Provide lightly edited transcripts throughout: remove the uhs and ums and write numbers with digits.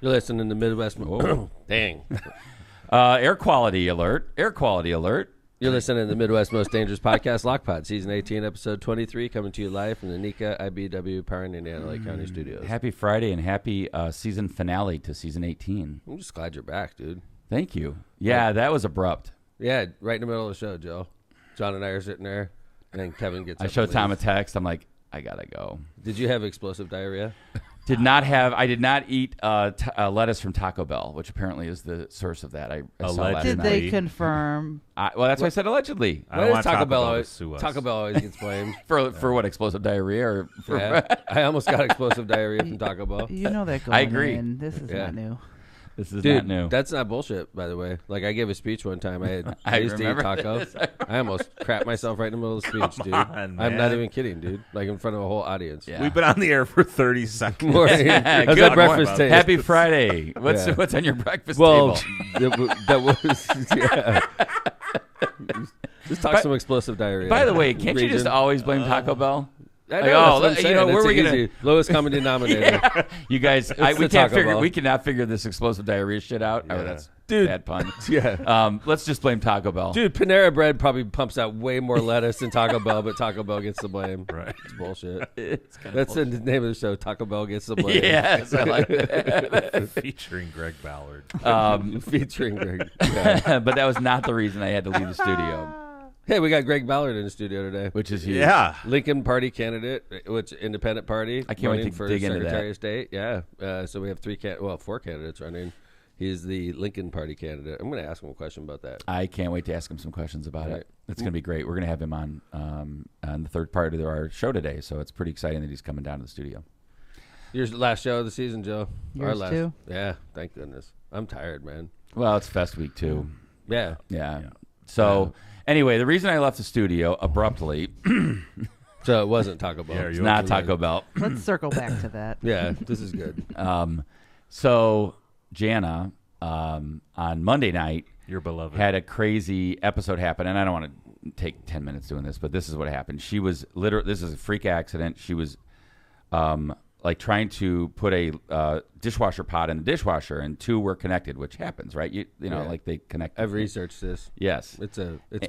You're listening to Midwest. Dang. Air quality alert. Air quality alert. You're listening to the Midwest Most Dangerous Podcast, Lockpod, Season 18, Episode 23, coming to you live from the NECA IBW Power and Indiana Lake County Studios. Happy Friday and happy season finale to Season 18. I'm just glad you're back, dude. Thank you. Yeah, that was abrupt. Yeah, right in the middle of the show, Joe. John and I are sitting there, and then Kevin gets up. I showed Tom a text. I'm like, I gotta go. Did you have explosive diarrhea? I did not eat lettuce from Taco Bell, which apparently is the source of that. I saw last Did night. they confirm? Well, that's why I said allegedly. Why does Taco Bell always gets blamed? For what, explosive diarrhea? Or for I almost got explosive diarrhea from Taco Bell. You know that going I agree. in. This is not new. This is Dude, not new. That's not bullshit, by the way. Like, I gave a speech one time. I used to eat remember taco. this. I almost crapped myself right in the middle of the speech, dude. I'm not even kidding, dude. Like, in front of a whole audience. Yeah. We've been on the air for 30 seconds. Morning. How's Good that breakfast taste? Happy Friday. What's on your breakfast Well, table? that was, yeah. Just talk some explosive diarrhea. By the way, can't you just always blame Taco Bell? I know, Like, that's what I'm you saying. know, where It's we gonna easy. Lowest common denominator. You guys, Taco we cannot figure this explosive diarrhea shit out. Yeah. Oh, that's Dude. bad pun. Yeah. Let's just blame Taco Bell. Dude, Panera Bread probably pumps out way more lettuce than Taco Bell, but Taco Bell gets the blame. Right. It's bullshit. That's That's the name of the show. Taco Bell gets the blame. Yes, I like that. Featuring Greg Ballard. Featuring Greg. Yeah. But that was not the reason I had to leave the studio, Hey, we got Greg Ballard in the studio today. which is huge. Yeah. Lincoln Party candidate, which independent party. I can't wait running to for dig into Secretary that. of State. Yeah. So we have four candidates running. He's the Lincoln Party candidate. I'm going to ask him a question about that. I can't wait to ask him some questions about Right. it. It's going to be great. We're going to have him on the third part of our show today, so it's pretty exciting that he's coming down to the studio. Your last show of the season, Joe. Our Yours last. too? Yeah. Thank goodness. I'm tired, man. Well, it's Fest Week, too. Yeah. Yeah. So, anyway, the reason I left the studio abruptly, So it wasn't Taco Bell. Yeah, it's not Taco Bell. Let's circle back to that. Yeah, this is good. So, Jana, on Monday night, Your beloved. had a crazy episode happen, and I don't want to take 10 minutes doing this, but this is what happened. She was this is a freak accident. She was like trying to put a dishwasher pot in the dishwasher, and two were connected, which happens, right? You know, Yeah. like they connect. I've researched this. Yes. It's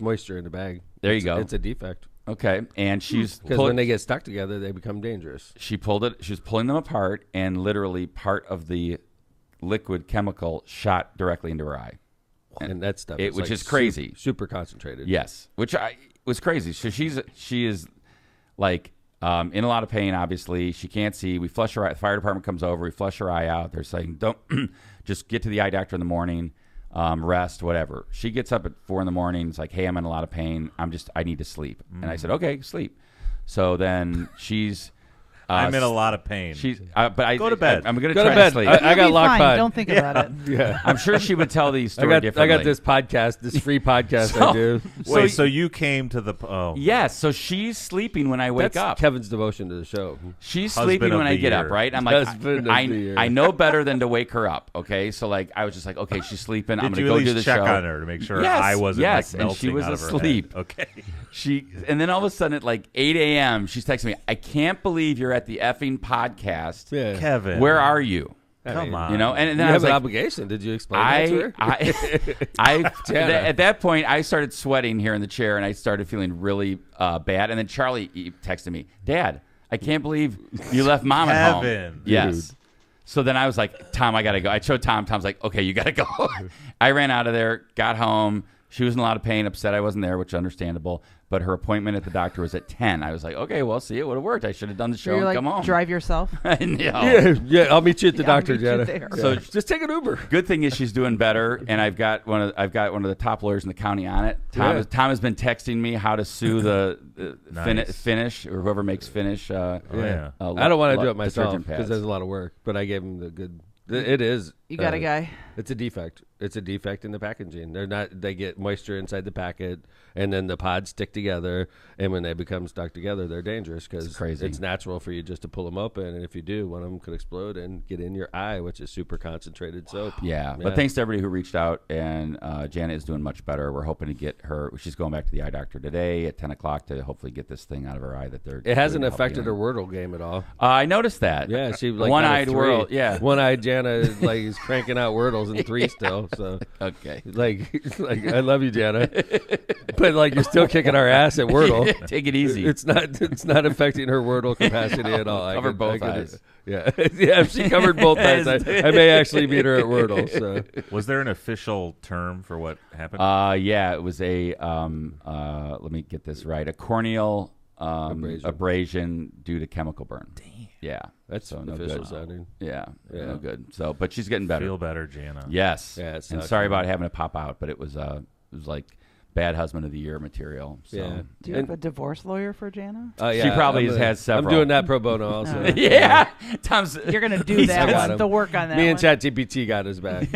moisture in the bag. There you go. It's a defect. Okay. And she's Because when they get stuck together, they become dangerous. she pulled it. She was pulling them apart, and literally part of the liquid chemical shot directly into her eye. And that stuff which is crazy. Super concentrated. Yes, which was crazy. So she is like in a lot of pain. Obviously, she can't see. We flush her eye. The fire department comes over. We flush her eye out. They're saying, "Don't just get to the eye doctor in the morning, rest, whatever." She gets up at 4 a.m. It's like, "Hey, I'm in a lot of pain. I need to sleep." And I said, "Okay, sleep." So then she's. I'm in a lot of pain. She's, but I Go to bed. I'm going to Go try to bed. sleep. I got You'll be locked fine. pod. Don't think about it. Yeah. I'm sure she would tell the I story differently. got this podcast, this free podcast I do. Wait, so you came to the... Oh. Yes, so she's sleeping when I wake That's up. Kevin's devotion to the show. She's Husband sleeping of when I the get year. up, right? I'm like, Husband of the year. I know better than to wake her up, okay? So, like, I was just like, okay, she's sleeping. I'm Did going you to at go do the least check show. on her to make sure Yes, I wasn't yes, like and melting she was out of her asleep. head? Okay. And then all of a sudden at like 8 a.m., she's texting me, I can't believe you're at the effing podcast. Yeah. Kevin. Where are you? Come on. You know, and You then I have was an like, obligation. Did you explain that to her? at that point, I started sweating here in the chair, and I started feeling really bad. And then Charlie texted me, Dad, I can't believe you left Mom at home. Kevin. Yes. So then I was like, Tom, I got to go. I showed Tom. Tom's like, okay, you got to go. I ran out of there, got home. She was in a lot of pain, upset I wasn't there, which is understandable. But her appointment at the doctor was at 10. I was like, okay, well, see, it would have worked. I should have done the show You're and like, come home. drive yourself. I know. Yeah, I'll meet you at the Yeah, I'll doctor, meet you Jenna. there. So Just take an Uber. good thing is she's doing better, and I've got one of the top lawyers in the county on it. Tom has been texting me how to sue the Nice. Finish or whoever makes Finish. Yeah. I don't want to do it myself detergent because pads. there's a lot of work. But I gave him the good. It is You got a guy. It's a defect. It's a defect in the packaging. They get moisture inside the packet, and then the pods stick together. And when they become stuck together, they're dangerous because it's natural for you just to pull them open. And if you do, one of them could explode and get in your eye, which is super concentrated soap. Yeah. But thanks to everybody who reached out, and Janet is doing much better. We're hoping to get her. She's going back to the eye doctor today at 10 o'clock to hopefully get this thing out of her eye. It hasn't affected her Wordle game at all. I noticed that. Yeah, she like one-eyed Wordle. Yeah, one-eyed Jana is cranking out Wordles in 3 still. So okay, like I love you, Jana, but you're still kicking our ass at Wordle. Take it easy. It's not affecting her Wordle capacity at all. Cover both eyes. Yeah, yeah. If she covered both eyes, I may actually beat her at Wordle. So. Was there an official term for what happened? Yeah, it was a let me get this right. A corneal abrasion due to chemical burn. Damn. Yeah, that's so no official good. sounding. Yeah, no good. So, but she's getting better. Feel better, Jana. Yes. Yeah, and sorry about having it pop out, but it was like bad husband of the year material. So. Yeah. Do you have a divorce lawyer for Jana? Yeah, she probably has had several. I'm doing that pro bono also. Yeah, Tom's. You're gonna do that. The work on that. Me and ChatGPT got his back.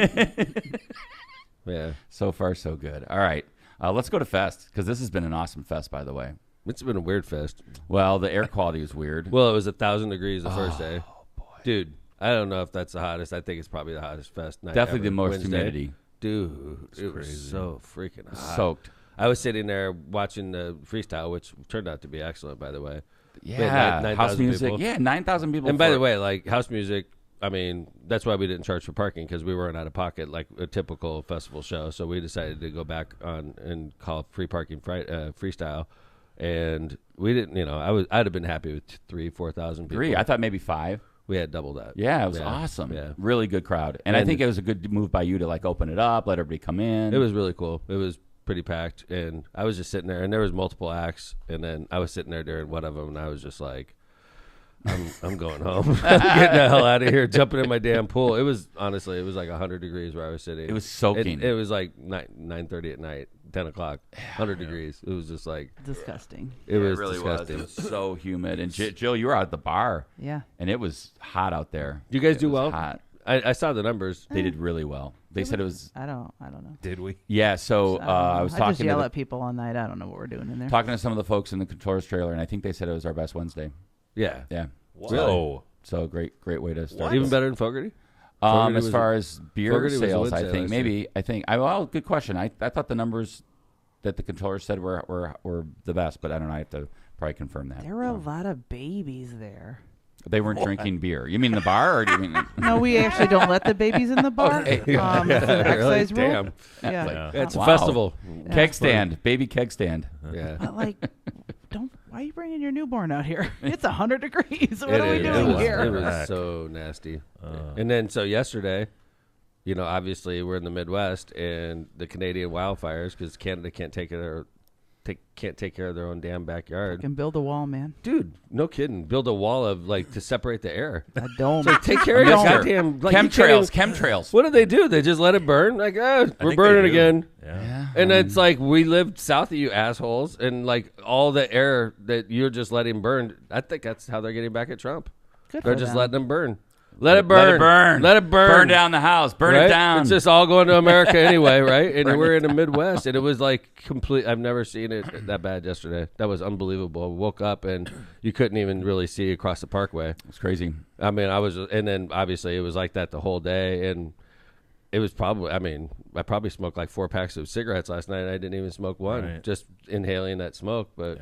Yeah. So far, so good. All right, let's go to Fest because this has been an awesome Fest, by the way. It's been a weird fest. Well, the air quality was weird. Well, it was 1,000 degrees the first day. Boy. Dude, I don't know if that's the hottest. I think it's probably the hottest fest night Definitely ever. the most Wednesday. humidity. Dude, it was so freaking hot. Soaked. I was sitting there watching the freestyle, which turned out to be excellent, by the way. Yeah, 9,000 house music. people. Yeah, 9,000 people. And by the way, house music, I mean, that's why we didn't charge for parking because we weren't out of pocket like a typical festival show. So we decided to go back on and call free parking freestyle. And we didn't, I'd have been happy with 3,000-4,000 people. 3. I thought maybe 5. We had double that. Yeah, it was awesome. Yeah. Really good crowd. And I think it was a good move by you to open it up, let everybody come in. It was really cool. It was pretty packed. And I was just sitting there, and there was multiple acts. And then I was sitting there during one of them, and I was just like, I'm going home. I'm getting the hell out of here, jumping in my damn pool. It was, honestly, it was like 100 degrees where I was sitting. It was soaking. It was like 9:30 at night, 10 o'clock, 100 degrees. It was just like disgusting. It was really disgusting. It was so humid. And Jill, you were out at the bar. Yeah. And it was hot out there. Do you guys do well? Hot. I saw the numbers. They did really well. They said it was. I don't know. Did we? Yeah. So I was I talking just yell to at people all night. I don't know what we're doing in there. talking to some of the folks in the controllers trailer, and I think they said it was our best Wednesday. Yeah. Yeah. Whoa. So great way to start. Even better than Fogarty? As far as beer Fogarty was a sales, Wednesday I think last maybe. Well, good question. I thought the numbers that the controllers said were the best, but I don't know. I have to probably confirm that. There were a lot of babies there. They weren't drinking beer. You mean the bar, or do you mean? No, we actually don't let the babies in the bar. It's an excise rule. Damn. Yeah. It's Wow. a festival. Keg stand, baby keg stand. Yeah. But why are you bringing your newborn out here? It's 100 degrees. What are we It doing was, here? It was so nasty. And then yesterday, obviously we're in the Midwest and the Canadian wildfires because Canada can't take care of their own damn backyard. Can build a wall, man. Dude, no kidding. Build a wall of to separate the air. A dome. Take care of your goddamn Chemtrails. What do? They just let it burn? We're burning again. Yeah. And it's we lived south of you assholes, and all the air that you're just letting burn. I think that's how they're getting back at Trump. They're just letting them burn. Let it burn. Let it burn. Let it burn. Burn down the house. Burn Right? it down. It's just all going to America anyway, right? And we're in the Midwest, and it was complete. I've never seen it that bad yesterday. That was unbelievable. I woke up and you couldn't even really see across the parkway. It's crazy. I mean, and then obviously it was like that the whole day, and it was probably. I mean, I probably smoked 4 packs of cigarettes last night. And I didn't even smoke one, just inhaling that smoke. But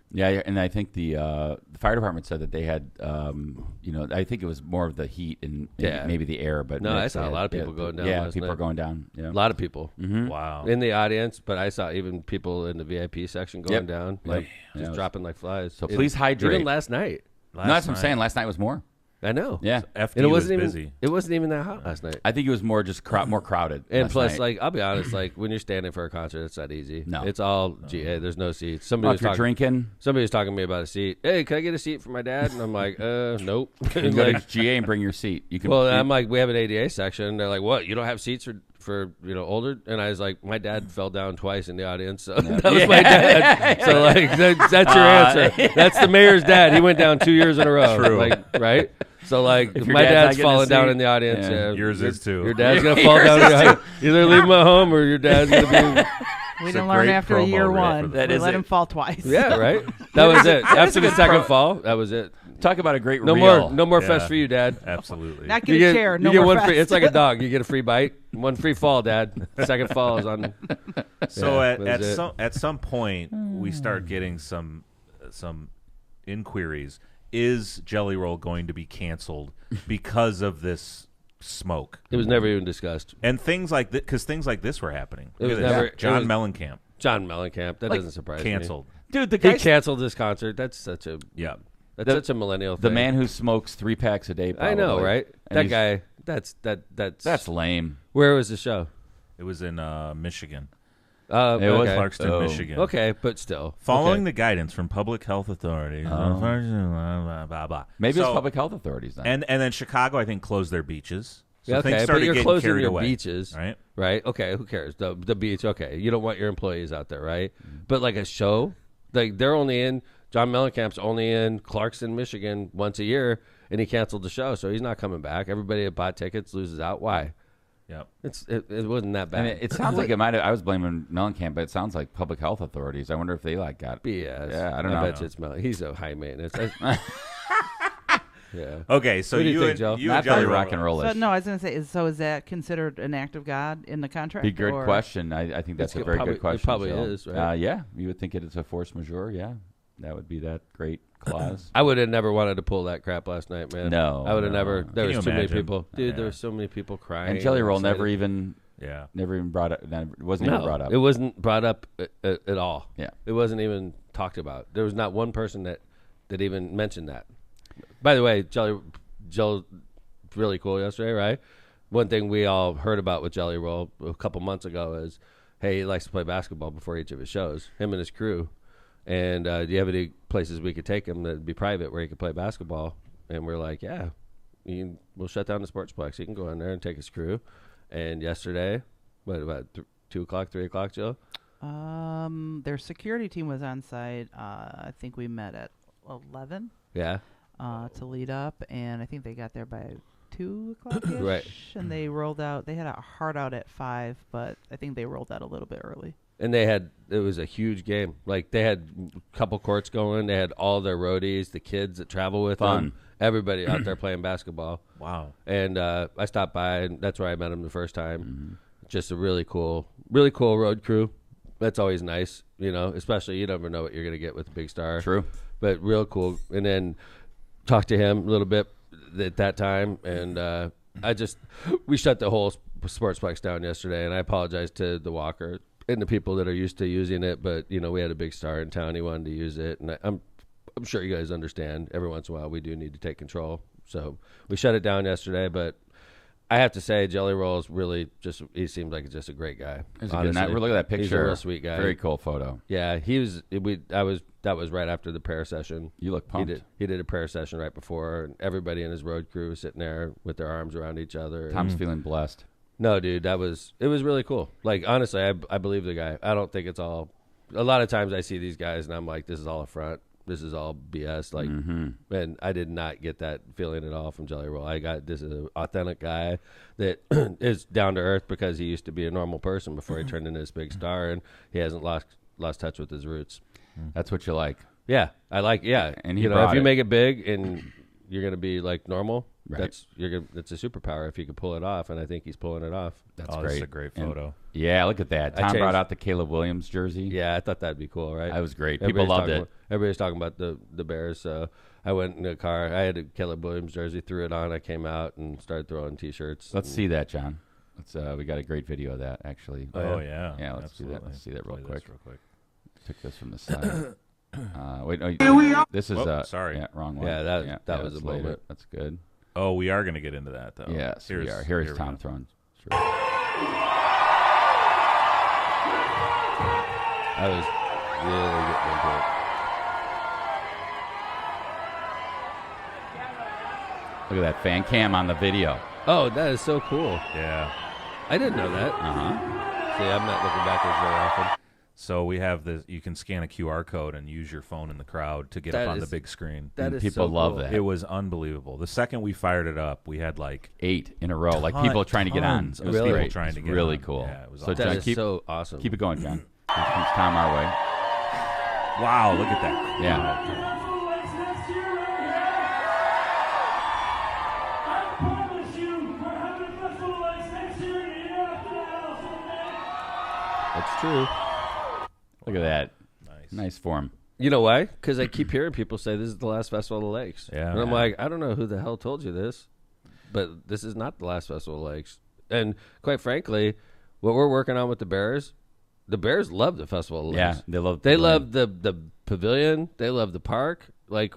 Yeah, and I think the fire department said that they had, I think it was more of the heat and maybe the air. But no, I saw a lot of people going down. Yeah, people night. are going down. Yeah. A lot of people. Mm-hmm. Wow. In the audience, but I saw even people in the VIP section going down, Yep. dropping like flies. So please hydrate. Even last night. No, that's what I'm saying. Last night was more. I know. Yeah. FD And it wasn't was even busy. It wasn't even that hot last night. I think it was more just more crowded. And last plus, night. I'll be honest, when you're standing for a concert, it's not easy. No. It's all GA. There's no seats. if you're drinking, Somebody was talking to me about a seat. Hey, can I get a seat for my dad? And I'm like, nope. you can go to GA and bring your seat. You can. Well, I'm like, we have an ADA section. They're like, what? You don't have seats for older, and I was like, my dad fell down twice in the audience, so that was my dad. So like that's your answer. That's the mayor's dad. He went down 2 years in a row. True. Like, right? So like if my dad's dad's not falling getting a down seat, in the audience. yeah. Yours is too. Your dad's gonna fall down. Either leave him at home or your dad's gonna be. We It's a didn't learn great after promo year reel for one. the- We let him fall twice. Yeah, right. That was it. After the second fall, that was it. Talk about a great No reel. more Yeah. fest for you, Dad. Absolutely. Not get a chair. No you get more one free. fest. It's like a dog. You get a free bite, one free fall, Dad. Second fall is on. So Yeah, that's it. at some point we start getting some inquiries. Is Jelly Roll going to be canceled because of this smoke? It was never even discussed. And things like that, because things like this were happening. It was Look at this. never- John it was- Mellencamp John Mellencamp. That doesn't surprise canceled. Dude, the me. He guy, canceled this concert. That's such a Yeah. such a millennial thing. the man who smokes 3 packs a day. Probably. I know, right? And That he's- guy. That's lame. Where was the show? It was in Michigan. It was okay. Clarkston, Oh. Michigan. Okay, but still. Following okay. the guidance from public health authorities. Blah, blah, blah. Maybe So- it's public health authorities then. And then Chicago, I think, closed their beaches. So Yeah, things okay, but started you're getting closing carried your away, beaches, right? right? Okay, who cares? The beach, okay. You don't want your employees out there, right? But like a show, like they're only in. John Mellencamp's only in Clarkston, Michigan, once a year, and he canceled the show, so he's not coming back. Everybody that bought tickets loses out. Why? Yep. It wasn't that bad. And it sounds like it might have. I was blaming Mellencamp, but it sounds like public health authorities. I wonder if they got BS. Yeah, I don't know. bet you it's He's a high maintenance. Yeah. Okay, so What do you you think, and Joe? you Not and Jelly very Roll. rock and roll. So no, I was going to say, is that considered an act of God in the contract? Be good or- question. I think that's It's a very probably- good question. it probably Phil. is, right? Yeah, you would think it is a force majeure. Yeah, that would be that great clause. I would have never wanted to pull that crap last night, man. No, I would have no. never. There Can was you too many imagine? people, dude. Yeah. There were so many people crying. And Jelly Roll excited. never even Yeah. brought up. Wasn't even brought up. It wasn't brought up at all. Yeah. It wasn't even talked about. There was not one person that even mentioned that. By the way, Joe, really cool yesterday, right? One thing we all heard about with Jelly Roll a couple months ago is, hey, he likes to play basketball before each of his shows, him and his crew. And do you have any places we could take him that'd be private where he could play basketball? And we're like, yeah, we'll shut down the Sportsplex. He can go in there and take his crew. And yesterday, what, about 2 o'clock, 3 o'clock, Jill? Their security team was on site. I think we met at 11 Yeah. to lead up, and I think they got there by 2 o'clock. Right. And they rolled out. They had a hard out at 5, but I think they rolled out a little bit early. And it was a huge game. Like, they had a couple courts going. They had all their roadies, the kids that travel with Fun. them, everybody out there playing basketball. Wow. And I stopped by, and that's where I met him the first time. Just a really cool road crew. That's always nice, especially you never know what you're going to get with a big star. True. But real cool. And then talked to him a little bit at that time, and we shut the whole Sportsplex down yesterday, and I apologize to the Walker and the people that are used to using it, but we had a big star in town. He wanted to use it, and I'm sure you guys understand. Every once in a while, we do need to take control, so we shut it down yesterday. But I have to say, Jelly Roll is really he seems like just a great guy. Look at that picture. He's a real sweet guy. Very cool photo. Yeah, that was right after the prayer session. You look pumped. He did a prayer session right before, and everybody in his road crew was sitting there with their arms around each other. Tom's feeling blessed. No, dude, it was really cool. Like, honestly, I believe the guy. I don't think it's all. A lot of times I see these guys and I'm like, this is all a front. This is all BS. Like, and I did not get that feeling at all from Jelly Roll. I got this is an authentic guy that is down to earth because he used to be a normal person before he turned into this big star, and he hasn't lost touch with his roots. That's what you like. Yeah, I like. Yeah, And he if brought you it. make it big and you're gonna be like normal, Right. that's a superpower if you can pull it off, and I think he's pulling it off. That's This great. is a great And- photo. yeah, look at that. I Tom changed- brought out the Caleb Williams jersey. Yeah, I thought that'd be cool, right? That was great. People Everybody's loved talking it. Everybody's talking about the Bears, so I went in the car. I had a Caleb Williams jersey, threw it on. I came out and started throwing T-shirts. Let's see that, John. We got a great video of that actually. Oh, yeah. Yeah, let's do that. Absolutely. Let's see that real Play quick. this real quick. Took this from the side. Wait, no, this is Whoop, sorry. Yeah, wrong one. Yeah, that was that's a later. moment. That's good. Oh, we are going to get into that, though. Yes, we are. Here Here's we Tom go. throwing. Sure. I was really getting into it. Look at that fan cam on the video. Oh, that is so cool. Yeah. I didn't know that. See, I'm not looking backwards very often. So we have this. You can scan a QR code and use your phone in the crowd to get up on the big screen. That is people so love cool. that. It was unbelievable. The second we fired it up, we had like 8 in a row, like people trying to get on. tons It was of people great. trying to It was get really on. cool. Yeah, it was so awesome. John, That is keep so awesome. keep it going, John. Here comes Tom our way. Wow, look at that. Yeah. That's true. Look at that. Nice. Nice form. You know why? Because I keep hearing people say this is the last Festival of the Lakes. Yeah. And I'm like, I don't know who the hell told you this, but this is not the last Festival of the Lakes. And quite frankly, what we're working on with the Bears love the Festival of the Lakes. Yeah, they love. They love the pavilion. They love the park. Like,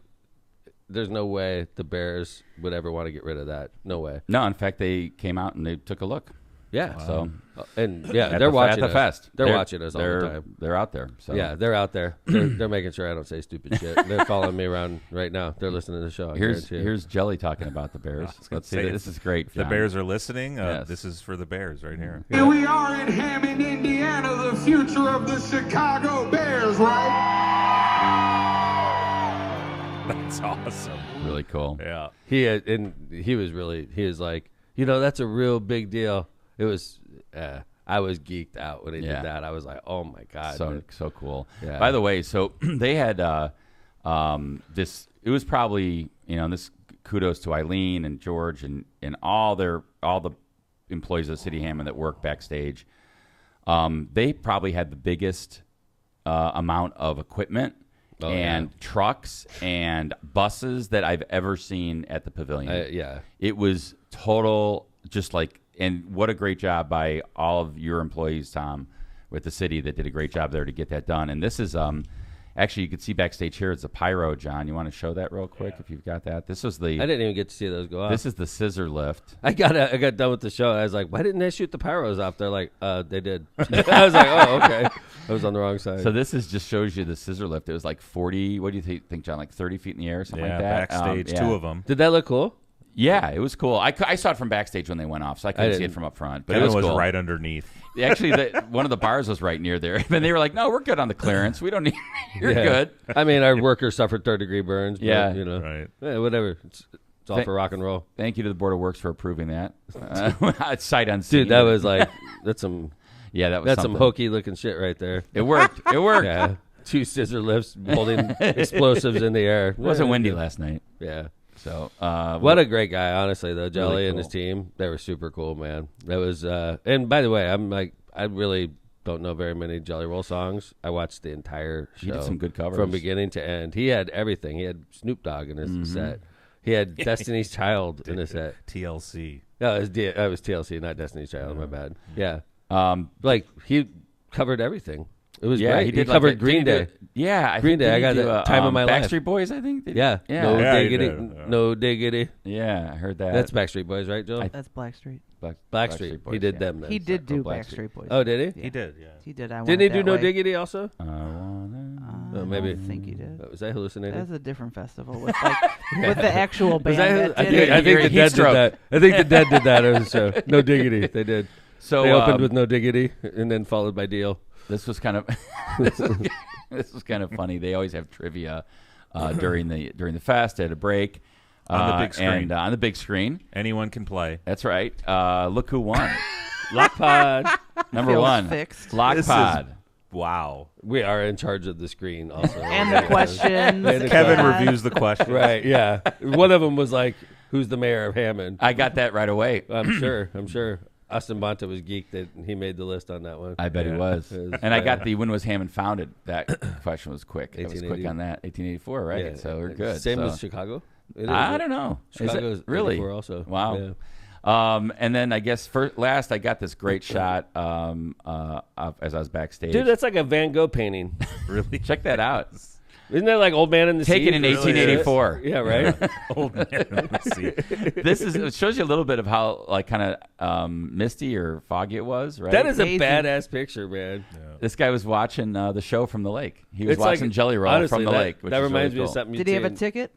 there's no way the Bears would ever want to get rid of that. No way. No, in fact, they came out and they took a look. Yeah. So And yeah, at they're the, watching at the us. fest. They're watching us all the time. They're out there. So Yeah, they're out there. They're making sure I don't say stupid shit. They're following me around right now. They're listening to the show. I guarantee you. here's Jelly talking about the Bears. Let's see. say, This is great. If the John. Bears are listening, Yes. this is for the Bears right here. Here we are in Hammond, Indiana, the future of the Chicago Bears, right? That's awesome. Really cool. Yeah. He was like, that's a real big deal. It was, I was geeked out when he Yeah. did that. I was like, oh my God. So cool. Yeah. By the way, so they had this. It was probably this. Kudos to Eileen and George and all the employees of City Hammond that work backstage. They probably had the biggest amount of equipment and trucks and buses that I've ever seen at the pavilion. Yeah. It was total, just like, and what a great job by all of your employees, Tom, with the city that did a great job there to get that done. And this is, actually, you can see backstage here, it's a pyro, John. You want to show that real quick if you've got that? This was I didn't even get to see those go off. this is the scissor lift. I got done with the show. I was like, why didn't they shoot the pyros off? They're like, they did. I was like, oh, okay. I was on the wrong side. So this is just shows you the scissor lift. It was like 40, what do you think, John? Like 30 feet in the air, something like that? Backstage, Yeah. 2 of them. Did that look cool? Yeah, it was cool. I saw it from backstage when they went off, so I couldn't see it didn't. from up front. But Kevin it was cool. right underneath. Actually, one of the bars was right near there. And they were like, no, we're good on the clearance. We don't need, you're good. I mean, our workers suffered third-degree burns. But, Yeah. Right. whatever. It's all for rock and roll. Thank you to the Board of Works for approving that. Sight unseen. Dude, that was like, that's some something. hokey looking shit right there. It worked. It worked. Yeah. 2 scissor lifts holding explosives in the air. It wasn't windy last night. Yeah. So What a great guy, honestly, though. Jelly Really and his cool. team, they were super cool, man. That was, and by the way, I really don't know very many Jelly Roll songs. I watched the entire show. He did some good covers. From beginning to end. He had everything. He had Snoop Dogg in his set. He had Destiny's Child in his set. TLC. No, it was TLC, not Destiny's Child. My bad. Yeah. like He covered everything. It was yeah, great. he did covered like Green Day. Yeah, Green Day, I got the the time of my life. Backstreet Boys, I think. Yeah. yeah, No Yeah, he diggity. did. No diggity. yeah. I heard that. That's Backstreet Boys, right, Joe? That's Blackstreet. Blackstreet. Boys, He did yeah. them then. He did do Blackstreet. Backstreet Boys. Oh, did he? Yeah. He did, yeah. He did. I Didn't Want he It do That No Way. Diggity also? Wanna- maybe. I think he did. Was I hallucinating? That's a different festival with with the actual band. I that did it. think the Heat Dead did stroke. that. I think the Dead did that as a show. No Diggity. They did. So They opened with No Diggity and then followed by Deal. this was kind of this was kind of funny. They always have trivia during the fest at a break On the big screen. and on the big screen. Anyone can play. That's right. Look who won. Lockpod. Number Feels one. fixed. Lockpod. Wow. We are in charge of the screen also. And the questions. Kevin and- reviews the questions. Right, yeah. One of them was like, who's the mayor of Hammond? I got that right away. I'm sure. Austin Bonta was geeked that he made the list on that one. I bet he was. It was And I got bad. the when was Hammond founded? That question was quick. It was quick 1880. on that. 1884, right? Yeah. So we're good. Same So- as Chicago? It is, I right? don't know. Is it Chicago's really 84 also. Wow. Yeah. And then I guess last I got this great shot as I was backstage. Dude, that's like a Van Gogh painting. Really? Check that out. Isn't that like Old Man in the Sea? Taken in really 1884. Yeah, right? Old man. Let's see. It shows you a little bit of how like kind of misty or foggy it was, right? That is a Amazing. badass picture, man. This guy was watching the show from the lake. He was It's like- watching Jelly Roll honestly, from the that, lake. Which that is reminds really me of cool. something. Did he have a ticket?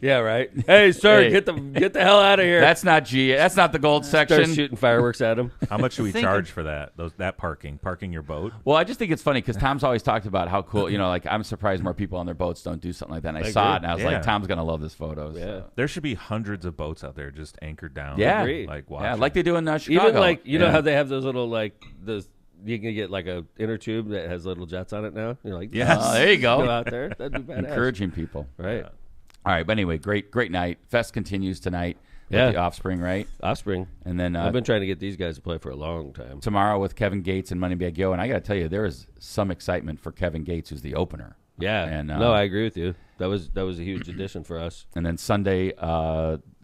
Yeah, right. Hey, sir, Hey. get the hell out of here. That's not That's not the gold Start section. shooting fireworks at him. How much do we Sinking. charge for that? That parking your boat? Well, I just think it's funny because Tom's always talked about how cool, like I'm surprised more people on their boats don't do something like that. And I saw it and I was Yeah. like, Tom's gonna love this photo. Yeah. So. There should be hundreds of boats out there just anchored down. Yeah. Agreed. Like Yeah, watching. like they do in Chicago. Even like you know Yeah. how they have those little like those. You can get like a inner tube that has little jets on it now. You're like, Yes. There you go go. out there. That'd be badass. Encouraging people. Right. All right, but anyway, great night. Fest continues tonight with Yeah. the Offspring, right? Offspring. And then I've been trying to get these guys to play for a long time. tomorrow with Kevin Gates and Moneybag Yo. And I got to tell you, there is some excitement for Kevin Gates, who's the opener. Yeah. And, no, I agree with you. That was a huge addition for us. And then Sunday,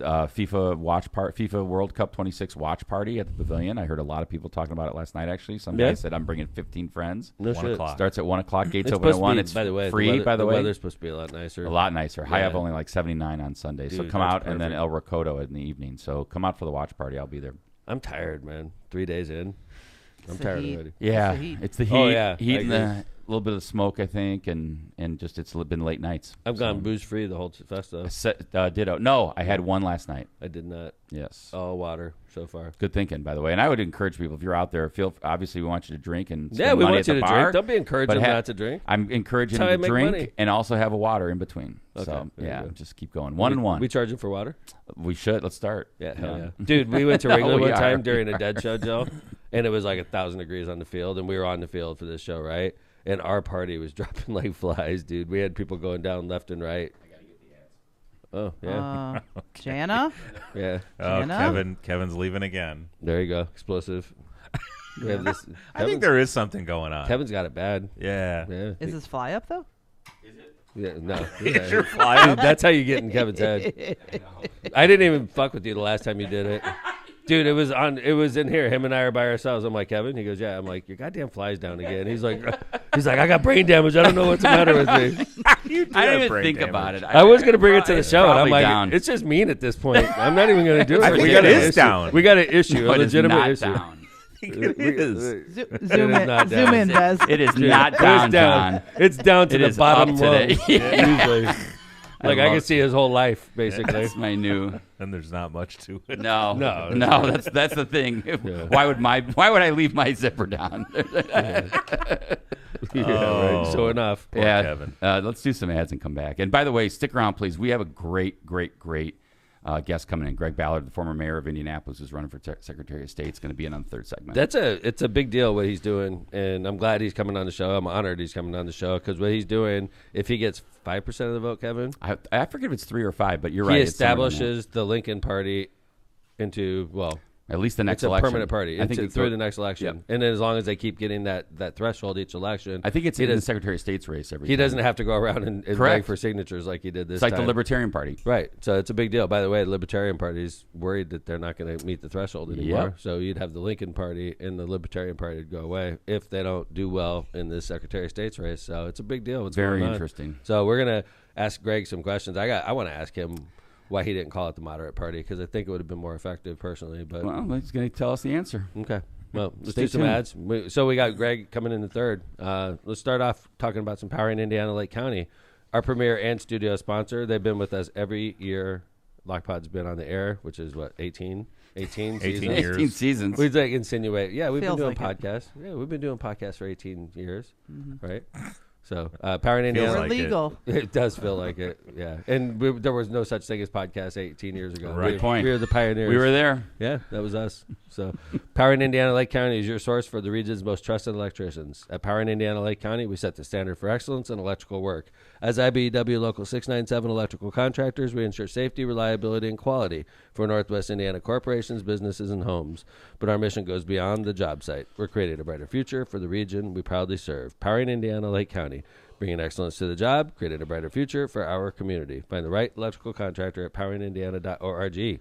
FIFA World Cup 26 watch party at the Pavilion. I heard a lot of people talking about it last night. Actually, some guy said I'm bringing 15 friends. No 1 shit. o'clock. Starts at 1 o'clock. Gates It's open at supposed 1. to be, It's by the way, free. By the way, weather's supposed to be a lot nicer. a lot nicer. High up Yeah. only like 79 on Sunday. So Dude, come that's out and then perfect. El Recodo in the evening. So come out for the watch party. I'll be there. I'm tired, man. 3 days in. I'm the tired heat. already. Yeah, the heat. it's the heat. Oh, yeah, heat I and agree. the little bit of smoke, I think, and just it's been late nights. I've gone booze free the whole fest though. Ditto. No, I had one last night. I did not. Yes. All water so far. Good thinking, by the way. And I would encourage people, if you're out there, obviously we want you to drink and spend Yeah, we money want at you the to bar, drink. Don't be encouraging but them not to drink. I'm encouraging That's how them I to make drink money. and also have a water in between. Okay, So, there you yeah, go. just keep going. One and one. We charging for water? We should. Let's start. Yeah, hell yeah. Dude, we went to Wrigley We one are. time during a dead show, Joe, and it was like 1,000 degrees on the field, and we were on the field for this show, right? And our party was dropping like flies, dude. We had people going down left and right. Oh, yeah. Jana? Yeah. Oh, Jenna? Kevin's leaving again. There you go. Explosive. We have this. I think there is something going on. Kevin's got it bad. Yeah. Yeah. Is this fly up though? Yeah, no. Is your fly Dude, that's how you get in Kevin's head. I didn't even fuck with you the last time you did it. Dude, it was in here. Him and I are by ourselves. I'm like, Kevin? He goes, yeah. I'm like, your goddamn fly's down again. He's like, I got brain damage. I don't know what's the matter with me. I didn't even think about it. I was going to bring it to the It's show, and I'm probably like, down. it's just mean at this point. I'm not even going to do it. I think We got it an is issue. down. We got an issue, No, a it is legitimate not issue. down. It is. Zoom in. not Zoom down. in, Bez. It is not It's down, down. John. It's down to It the is bottom up row. today. Usually. Like, I love- can see his whole life, basically. That's my new. And there's not much to it. No, No, That's the thing. Why would I leave my zipper down? Yeah, right. So enough. Poor Kevin. Let's do some ads and come back. And by the way, stick around, please. We have a great guest coming in. Greg Ballard, the former mayor of Indianapolis, who's running for Secretary of State, is going to be in on the third segment. It's a big deal what he's doing, and I'm glad he's coming on the show. I'm honored he's coming on the show because what he's doing, if he gets 5% of the vote, Kevin, I forget if it's 3 or 5, but you're he right. it's somewhere in there. establishes the Lincoln Party into at least the next it's a election. permanent party. I think It's through the next election, Yep. and then as long as they keep getting that threshold each election, I think it's he in the does- Secretary of State's race every he time. doesn't have to go around and beg Correct. for signatures like he did this It's like time. the Libertarian Party. Right. So it's a big deal. By the way, the Libertarian Party is worried that they're not going to meet the threshold anymore. Yep. So you'd have the Lincoln Party and the Libertarian Party to go away if they don't do well in this Secretary of State's race. So it's a big deal. What's Very going on. interesting. So we're going to ask Greg some questions. I want to ask him why he didn't call it the moderate party because I think it would have been more effective personally. But Well, he's going to tell us the answer. okay. Well, let's Stay do some tuned. ads. So we got Greg coming in the third. Let's start off talking about some power in Indiana Lake County. Our premier and studio sponsor. They've been with us every year. Lockpod's been on the air, which is what, 18 seasons? years. 18 seasons. We'd like insinuate. Yeah, we've Feels been doing like it. podcasts. Yeah, we've been doing podcasts for 18 years, right? So power in Indiana. Feels We're like it. legal. It does feel like it, yeah. And there was no such thing as podcasts 18 years ago. Right. We, Point. we were the pioneers. We were there. Yeah, that was us. So, Power in Indiana Lake County is your source for the region's most trusted electricians. At Power in Indiana Lake County, we set the standard for excellence in electrical work. As IBEW Local 697 electrical contractors, we ensure safety, reliability, and quality for Northwest Indiana corporations, businesses, and homes. But our mission goes beyond the job site. We're creating a brighter future for the region we proudly serve. Power in Indiana Lake County, bringing excellence to the job, creating a brighter future for our community. Find the right electrical contractor at powerindiana.org.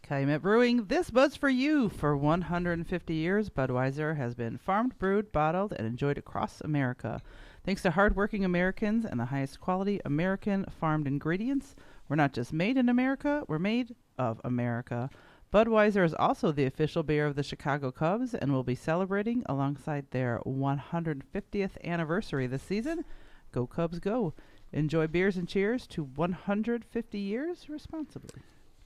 Calumet Brewing, this bud's for you. For 150 years, Budweiser has been farmed, brewed, bottled, and enjoyed across America. Thanks to hardworking Americans and the highest quality American farmed ingredients, we're not just made in America, we're made of America. Budweiser is also the official beer of the Chicago Cubs and will be celebrating alongside their 150th anniversary this season. Go Cubs, go. Enjoy beers and cheers to 150 years responsibly.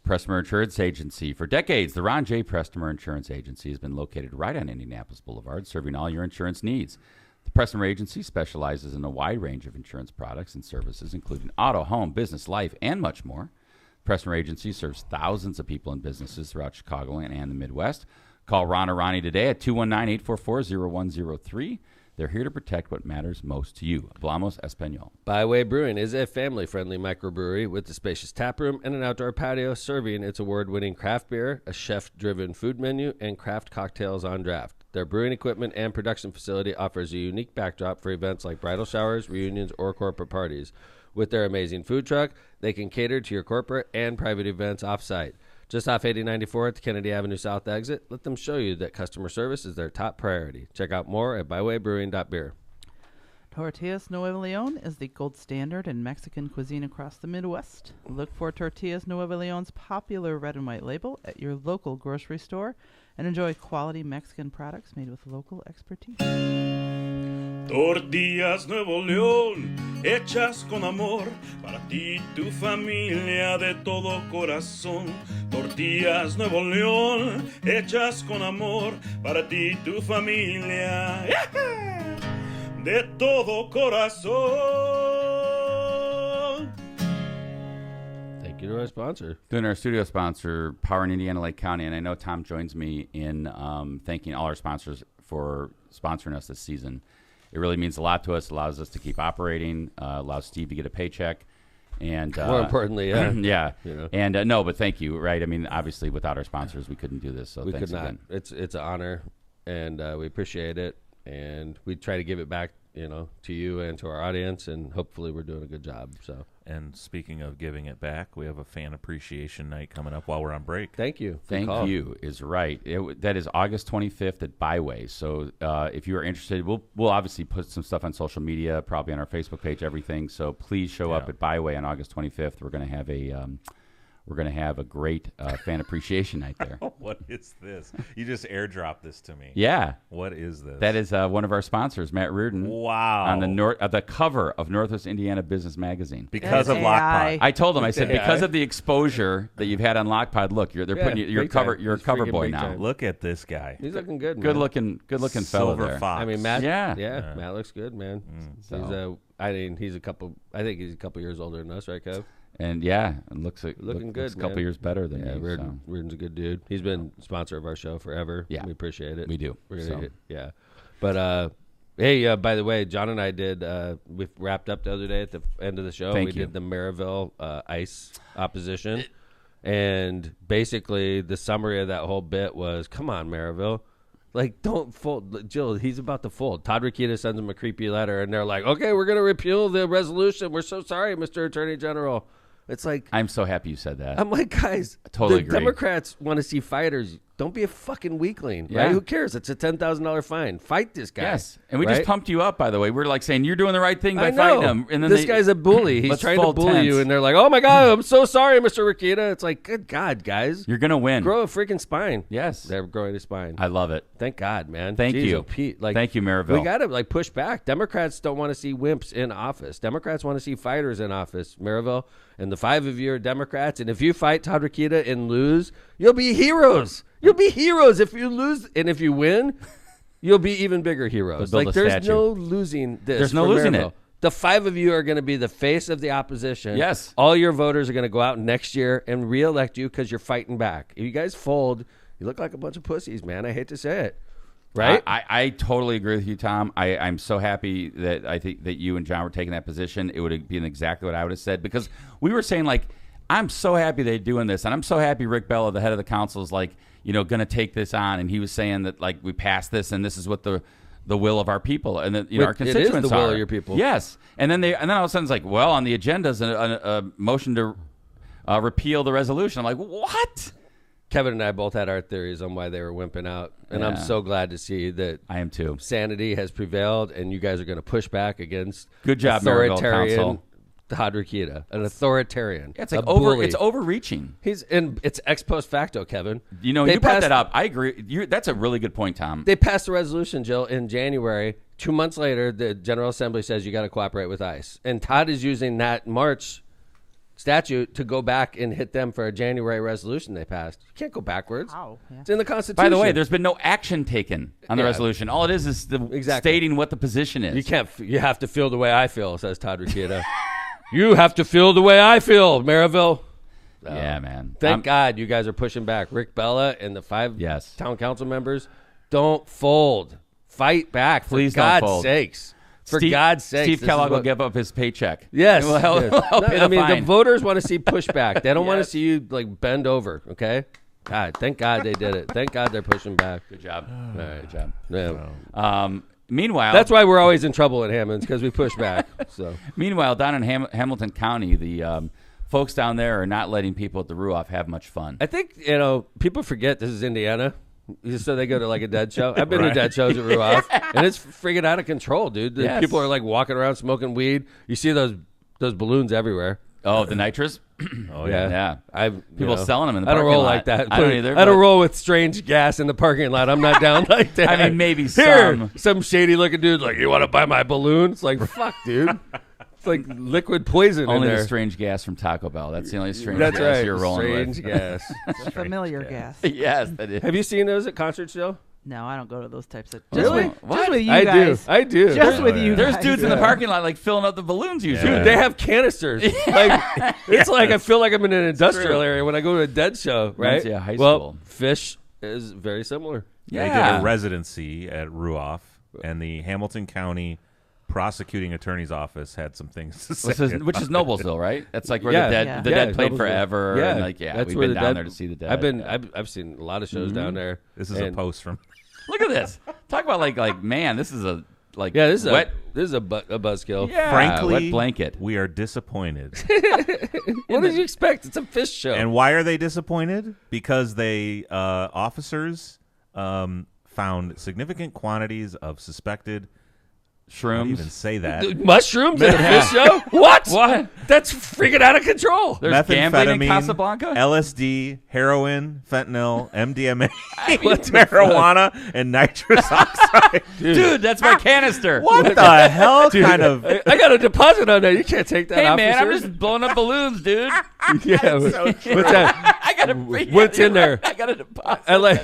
Prestmer Insurance Agency. For decades, the Ron J. Prestmer Insurance Agency has been located right on Indianapolis Boulevard, serving all your insurance needs. The Prestmer Agency specializes in a wide range of insurance products and services, including auto, home, business, life, and much more. The Prestmer Agency serves thousands of people and businesses throughout Chicagoland and the Midwest. Call Ron or Ronnie today at 219-844-0103. They're here to protect what matters most to you. Hablamos Español. Byway Brewing is a family-friendly microbrewery with a spacious taproom and an outdoor patio serving its award-winning craft beer, a chef-driven food menu, and craft cocktails on draft. Their brewing equipment and production facility offers a unique backdrop for events like bridal showers, reunions, or corporate parties. With their amazing food truck, they can cater to your corporate and private events off-site. Just off 8094 at the Kennedy Avenue South exit, let them show you that customer service is their top priority. Check out more at bywaybrewing.beer. Tortillas Nuevo Leon is the gold standard in Mexican cuisine across the Midwest. Look for Tortillas Nuevo Leon's popular red and white label at your local grocery store and enjoy quality Mexican products made with local expertise. Tortillas Nuevo León, hechas con amor, para ti y tu familia de todo corazón. Tortillas Nuevo León, hechas con amor, para ti y tu familia de todo corazón. Thank you to our sponsor. Then our studio sponsor, Power in Indiana Lake County, and I know Tom joins me in thanking all our sponsors for sponsoring us this season. It really means a lot to us. Allows us to keep operating. Allows Steve to get a paycheck, and more importantly, yeah. You know. And no, but thank you. Right? I mean, obviously, without our sponsors, we couldn't do this. So we thanks could not. again. It's an honor, and we appreciate it, and we try to give it back, to you and to our audience, and hopefully, we're doing a good job. So. And speaking of giving it back, we have a fan appreciation night coming up while we're on break. Thank you. Thank you is right. That is August 25th at Byway. So if you are interested, we'll obviously put some stuff on social media, probably on our Facebook page, everything. So please show up at Byway on August 25th. We're going to have a great fan appreciation night there. What is this? You just airdropped this to me. Yeah. What is this? That is one of our sponsors, Matt Reardon. Wow. On the cover of Northwest Indiana Business Magazine. Because of Lockpod. I told him, I said, because of the exposure that you've had on Lockpod, look, they're putting you're a cover boy now. Time. Look at this guy. He's looking good, man. Good looking fellow there. Fox. I mean, Matt. Yeah. Matt looks good, man. So. I think he's a couple years older than us, right, Kev? And looks good. Looks a couple years better than me. Reardon's a good dude. He's been a sponsor of our show forever. Yeah, we appreciate it. We do. But hey, by the way, John and I did. We wrapped up the other day at the end of the show. Thank we you. did the Maryville ice opposition, and basically the summary of that whole bit was, "Come on, Maryville." Like, don't fold. Jill, he's about to fold. Todd Rokita sends him a creepy letter, and they're like, okay, we're going to repeal the resolution. We're so sorry, Mr. Attorney General. It's like, I'm so happy you said that. I'm like, guys, I totally the agree. Democrats want to see fighters. Don't be a fucking weakling, Yeah. right? Who cares? It's a $10,000 fine. Fight this guy. Yes, and we right? just pumped you up, by the way. We're like saying you're doing the right thing by I know. fighting him. And then this guy's a bully. He's Let's trying to fold bully tents. you, and they're like, oh my God, I'm so sorry, Mr. Rokita. It's like, good God, guys. You're going to win. Grow a freaking spine. Yes. They're growing a spine. I love it. Thank God, man. Thank Jeez, you. oh, Pete. Like, Thank you, Maryville. We got to push back. Democrats don't want to see wimps in office. Democrats want to see fighters in office. Maryville, and the 5 of you are Democrats, and if you fight Todd Rokita and lose, you'll be heroes. You'll be heroes. If you lose and if you win, you'll be even bigger heroes. They'll build Like, a there's statue. no losing this. There's no for losing Maryville. it. The 5 of you are going to be the face of the opposition. Yes. All your voters are going to go out next year and reelect you because you're fighting back. If you guys fold, you look like a bunch of pussies, man. I hate to say it. Right? I totally agree with you, Tom. I'm so happy that I think that you and John were taking that position. It would have been exactly what I would have said, because we were saying, like, I'm so happy they're doing this, and I'm so happy Rick Bella, the head of the council, is like, going to take this on, and he was saying that, like, we passed this, and this is what the will of our people and that our constituents it is the will are. of your people. Yes, and then all of a sudden it's like, well, on the agenda is a motion to repeal the resolution. I'm like, what? Kevin and I both had our theories on why they were wimping out, and I'm Yeah. so glad to see that I am too. sanity has prevailed, and you guys are going to push back against Good job, Maryville authoritarian Council. Todd Rokita, an authoritarian. Yeah, it's like a bully. it's overreaching. It's ex post facto, Kevin. You They brought passed- that up. I agree. That's a really good point, Tom. They passed a resolution, Jill, in January 2 months later, the General Assembly says you got to cooperate with ICE. And Todd is using that March statute to go back and hit them for a January resolution they passed. You can't go backwards. Wow. Yeah. It's in the Constitution. By the way, there's been no action taken on the resolution. All it is stating what the position is. You have to feel the way I feel, says Todd Ricciuta. You have to feel the way I feel, Maryville. Yeah, man. Thank God you guys are pushing back. Rick Bella and the 5 town council members, don't fold. Fight back, please. For God's don't fold. sakes. For God's sakes. Steve Kellogg will give up his paycheck. Yes. We'll help pay the fine. The voters want to see pushback. They don't want to see you like bend over, okay? God, thank God they did it. Thank God they're pushing back. Good job. All right. Good job. Yeah. Meanwhile, that's why we're always in trouble at Hammond's, because we push back. So meanwhile, down in Hamilton County, the folks down there are not letting people at the Ruoff have much fun. I think, people forget this is Indiana. So they go to like a dead show. I've been to dead shows at Ruoff, and it's freaking out of control, dude. People are like walking around smoking weed. You see those balloons everywhere. Oh, the nitrous? Oh, yeah. People selling them in the I parking don't roll lot. like that. I don't either. I don't roll with strange gas in the parking lot. I'm not down like that. I mean, maybe some shady looking dude's like, you want to buy my balloon? It's like, fuck, dude. It's like liquid poison only in there. The strange gas from Taco Bell. That's the only strange That's gas right. you're rolling strange with. Gas. The familiar gas. Yes, that is. Have you seen those at concerts, Joe? No, I don't go to those types of. Really? Just with you I guys. I do. Just with you. There's guys. dudes in the parking lot like filling up the balloons usually. Dude, they have canisters. Like it's like I feel like I'm in an industrial area when I go to a dead show, right? Yeah, high well, school. Phish is very similar. They did a residency at Ruoff, and the Hamilton County prosecuting attorney's office had some things to say. Which is Noblesville, right? That's like where Yeah. the dead played Noblesville. forever. Yeah, and that's we've where been the down dead- there to see the dead. I've seen a lot of shows down there. This is a post from. Look at this. Talk about like man, this is a this is wet. This is a buzzkill. Yeah, Frankly, wet blanket. We are disappointed. What did you expect? It's a Phish show. And why are they disappointed? Because they officers found significant quantities of suspected. I don't even Shrooms. say that. Mushrooms at a Phish show? What? What? That's freaking out of control. There's gambling in Methamphetamine, Casablanca? LSD, heroin, fentanyl, MDMA, marijuana, and nitrous oxide. Dude, that's my canister. What the hell kind of... I got a deposit on that. You can't take that, Hey officer. man, I'm just blowing up balloons, dude. Yeah. What's that? I got What's in there? I got a deposit. I like.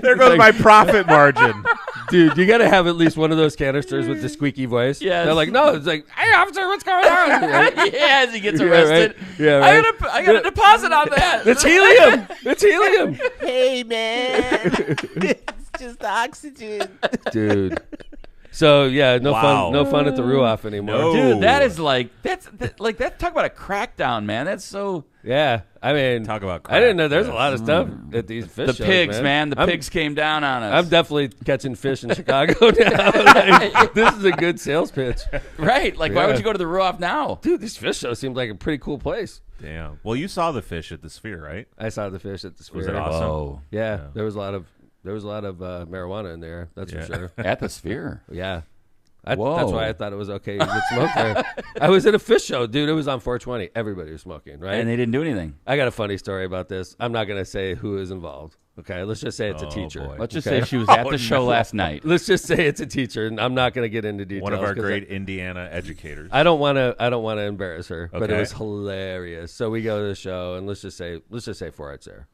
There goes my profit margin. Dude, you got to have at least one of those canisters with the squeaky voice. Yes. They're like, no, it's like, hey, officer, what's going on? Right? Yeah, as he gets Yeah, arrested. right. Yeah, right. I got a deposit on that. It's helium. It's helium. Hey, man. It's just oxygen. Dude. So, yeah, no fun at the Ruoff anymore. No. Dude, that is like that's talk about a crackdown, man. That's so. Yeah, I mean, Talk about I didn't know there's crack. a lot of stuff at these Phish The shows, pigs, man. The I'm- pigs came down on us. I'm definitely catching fish in Chicago now. Like, this is a good sales pitch. right. Like, why Yeah. would you go to the Ruoff now? Dude, these Phish shows seem like a pretty cool place. Damn. Well, you saw the Phish at the Sphere, right? I saw the Phish at the Sphere. Was it awesome? Whoa. Yeah, there was a lot of marijuana in there. That's Yeah. for sure. At the Sphere. Yeah. That's Whoa. why I thought it was okay to get smoke there. I was at a Phish show, dude. It was on 420. Everybody was smoking, right? And they didn't do anything. I got a funny story about this. I'm not going to say who is involved. Okay, let's just say it's a teacher. boy. Let's just Okay? say she was at the show last night. Let's just say it's a teacher, and I'm not going to get into details. One of our 'cause great Indiana educators. I don't want to embarrass her, but it Okay. was hilarious. So we go to the show, and let's just say 4-8's there.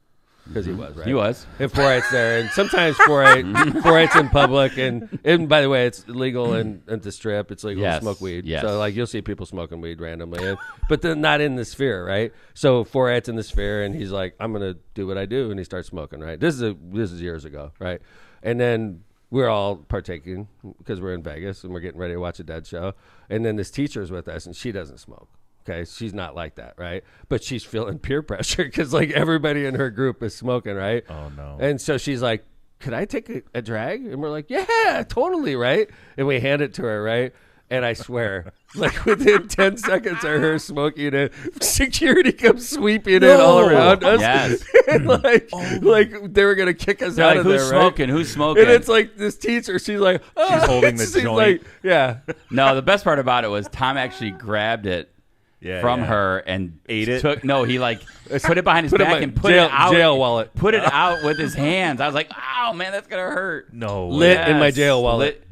Because he was, right? He was. And 4-8's there, and sometimes 4-8's in public, and by the way, it's illegal and to strip. It's legal Yes, to smoke weed. yes. So like you'll see people smoking weed randomly, but then not in the Sphere, right? So 4-8's in the Sphere, and he's like, "I'm gonna do what I do," and he starts smoking. Right? This is years ago, right? And then we're all partaking because we're in Vegas and we're getting ready to watch a dead show, and then this teacher's with us, and she doesn't smoke. Okay, she's not like that, right? But she's feeling peer pressure because like everybody in her group is smoking, right? Oh, no. And so she's like, "Could I take a drag?" And we're like, "Yeah, totally, right?" And we hand it to her, right? And I swear, like within 10 seconds of her smoking it, security comes sweeping it all around us. Yes. And like they were gonna kick us They're out like, of who's there, right? smoking? Who's smoking? And it's like this teacher, she's like, oh, She's holding the she's joint. like, yeah. No, the best part about it was Tom actually grabbed it from her and ate it. He like put it behind his back and put it out. Jail wallet. Put it out with his hands. I was like, oh man, that's gonna hurt. No, lit in my jail wallet.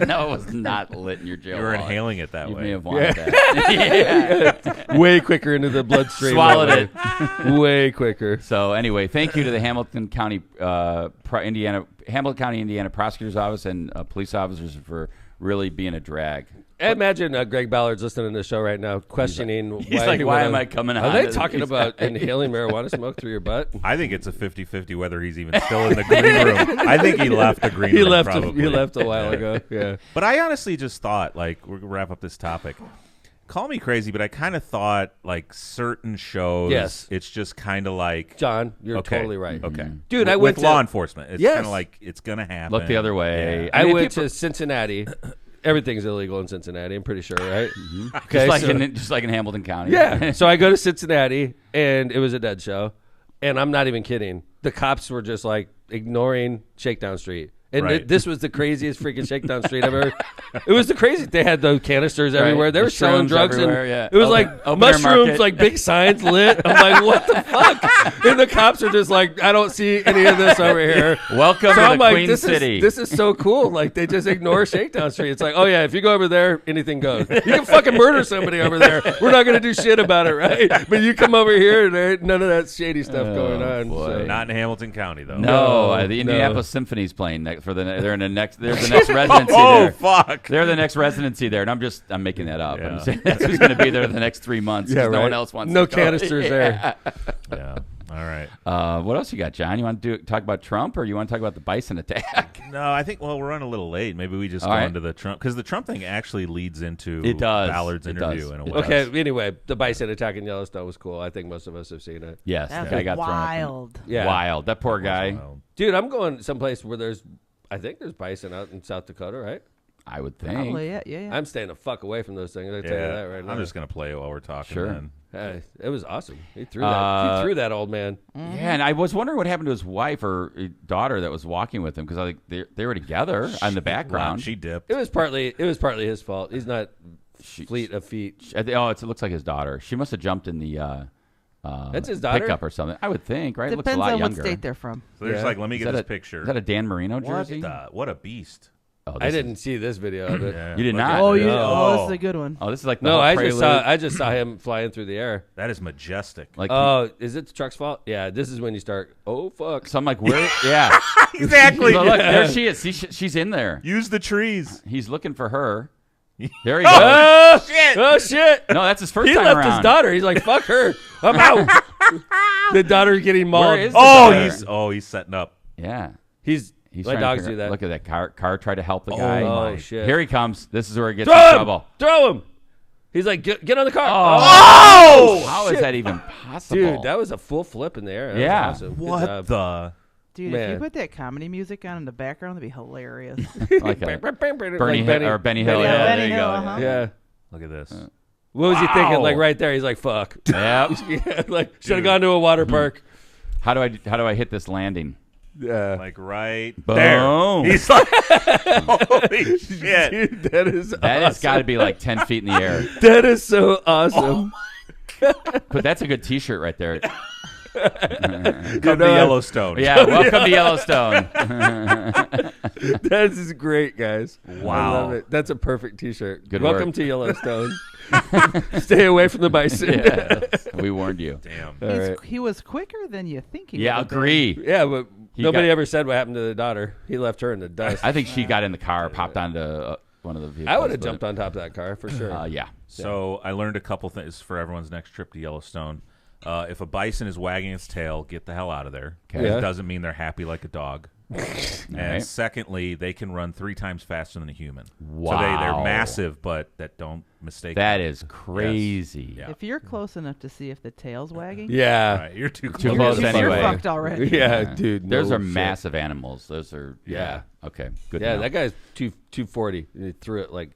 No, it was not lit in your jail. You were wallet. inhaling it that You way. may have wanted that. Way quicker into the bloodstream. Swallowed it. Way quicker. So anyway, thank you to the Hamilton County, Indiana Prosecutor's Office and police officers for really being a drag. I imagine Greg Ballard's listening to the show right now, questioning why am I coming Are on they to talking these about guys? inhaling marijuana smoke through your butt? I think it's a 50-50 whether he's even still in the green room. I think he left the green room. He left a while ago. Yeah. But I honestly just thought, like, we're gonna wrap up this topic. Call me crazy, but I kind of thought, like, certain shows, Yes. it's just kind of like, John, you're okay, totally right. Okay, Dude, I with went to law enforcement. It's Yes. kind of like it's gonna happen. Look the other way. Yeah. I mean, went people- to Cincinnati. Everything's illegal in Cincinnati, I'm pretty sure, right? Okay, just like in Hamilton County. Yeah. So I go to Cincinnati, and it was a dead show. And I'm not even kidding. The cops were just like ignoring Shakedown Street. And Right. this was the craziest freaking Shakedown Street I've ever. It was the craziest. They had the canisters everywhere. They The were selling shrooms drugs, and everywhere, yeah. it was Open- like open air mushrooms, market. like big signs lit. I'm like, what the fuck? And the cops are just like, I don't see any of this over here. Welcome So to I'm the like, Queen City. This is so cool. Like they just ignore Shakedown Street. It's like, oh yeah, if you go over there, anything goes. You can fucking murder somebody over there. We're not gonna do shit about it, right? But you come over here, and there ain't none of that shady stuff going on. boy. So. Not in Hamilton County though. No, the no. Indianapolis Symphony's playing they're in the next. There's the next residency Oh there. fuck! They're the next residency there, and I'm making that up. Yeah. I'm saying that's who's going to be there the next 3 months. 'Cause no one else wants. No to go. canisters there. Yeah. All right. What else you got, John? You want to talk about Trump, or you want to talk about the bison attack? No, I think. Well, we're running a little late. Maybe we just All go right. into the Trump because the Trump thing actually leads into It does. Ballard's It interview does. in a It way. Okay. Anyway, the bison attack in Yellowstone was cool. I think most of us have seen it. Yes, That the guy was got wild. Yeah. Wild. That poor guy. Well, Dude, I'm going someplace where I think there's bison out in South Dakota, right? I would think. Probably, yeah. I'm staying the fuck away from those things. I tell you that right now. I'm just gonna play it while we're talking. Sure. Then. Hey, it was awesome. He threw that. He threw that old man. Yeah, and I was wondering what happened to his wife or daughter that was walking with him because I think they were together in the background. She dipped. It was partly his fault. He's not fleet of feet. It looks like his daughter. She must have jumped in the That's his daughter? pickup or something. I would think, right? It looks a Depends lot on younger. what state they're from. So there's Yeah. like, let me get this picture. Is that a Dan Marino what jersey? what a beast. Oh, I this didn't see this video of it. Yeah. You did Look not? at Oh, this. this is a good one. Oh, this is like the No, whole I prelude. just saw him flying through the air. That is majestic. Like, Oh, is it the truck's fault? Yeah, this is when you start. Oh fuck! so I'm like, where? Yeah, exactly. So look, there she is. She's in there. Use the trees. He's looking for her. There he goes. Oh shit! Oh shit! No, that's his first He time left around. his daughter. He's like, "Fuck her, I'm out." The daughter's getting mauled. Where is the Oh, daughter? he's setting up. Yeah. He's He's my trying to dogs figure- do that. Look at that car tried to help the guy. Oh shit! Here he comes. This is where it gets Throw in him! trouble. Throw him! He's like, get on the car. Oh! How is that even possible? Dude, that was a full flip in the air. That Yeah. was awesome. Good What job. the? Dude, if you Man. put that comedy music on in the background, that'd be hilarious. like a Like Benny Hill. Benny Yeah, Hill. there Benny you Hill, go. uh-huh. Yeah. Look at this. What was he thinking? Wow. Like right there, he's like, "Fuck." Yep. Yeah, like should have gone to a water park. How do I hit this landing? Yeah. Like right Boom. there. He's like, holy shit. Dude, that is That has got to be like 10 feet in the air. That is so awesome. But that's a good T-shirt right there. Come to Yellowstone. Yeah, welcome to Yellowstone. That is great, guys. Wow. I love it. That's a perfect T-shirt. Good Welcome work. to Yellowstone. Stay away from the bison. Yes, we warned you. Damn. All right. He was quicker than you think he Yeah, would have been. agree. Yeah, but He nobody got- ever said what happened to the daughter. He left her in the dust. I think she got in the car, popped onto one of the vehicles. I would have but- jumped on top of that car for sure. Yeah. So I learned a couple things for everyone's next trip to Yellowstone. If a bison is wagging its tail, get the hell out of there. Okay. Yeah. It doesn't mean they're happy like a dog. And right. secondly, they can run 3 times faster than a human. So Wow. they're massive, but that don't mistake That them. is crazy. Yeah. If you're close enough to see if the tail's wagging, Yeah. Right, you're too Too close. close you're anyway. fucked already. Yeah, dude. Those no are shit. massive animals. Those are Yeah. Okay. Good. Yeah, to know. that guy's 240. And he threw it like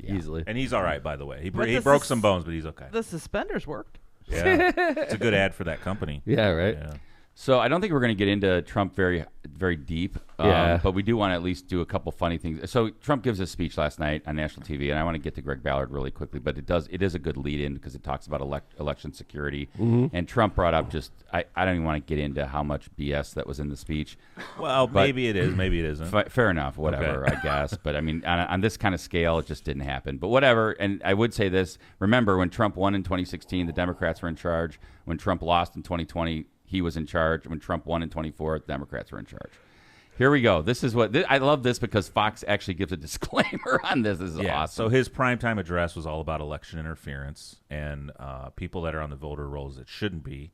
easily. And he's all right, by the way. He But he this broke is- some bones, but he's okay. The suspenders worked. Yeah, it's a good ad for that company. Yeah, right. Yeah. So I don't think we're going to get into Trump very, very deep. But we do want to at least do a couple funny things. So Trump gives a speech last night on national TV, and I want to get to Greg Ballard really quickly, but it is a good lead-in because it talks about election security. And Trump brought up I don't even want to get into how much BS that was in the speech. Well, maybe it is, maybe it isn't. Fair enough, whatever, I guess. But I mean, on this kind of scale, it just didn't happen. But whatever. And I would say this: remember when Trump won in 2016, the Democrats were in charge. When Trump lost in 2020. He was in charge. When Trump won in 24, the Democrats were in charge. Here we go. This is what I love this because Fox actually gives a disclaimer on this. This is awesome. So his primetime address was all about election interference and people that are on the voter rolls that shouldn't be.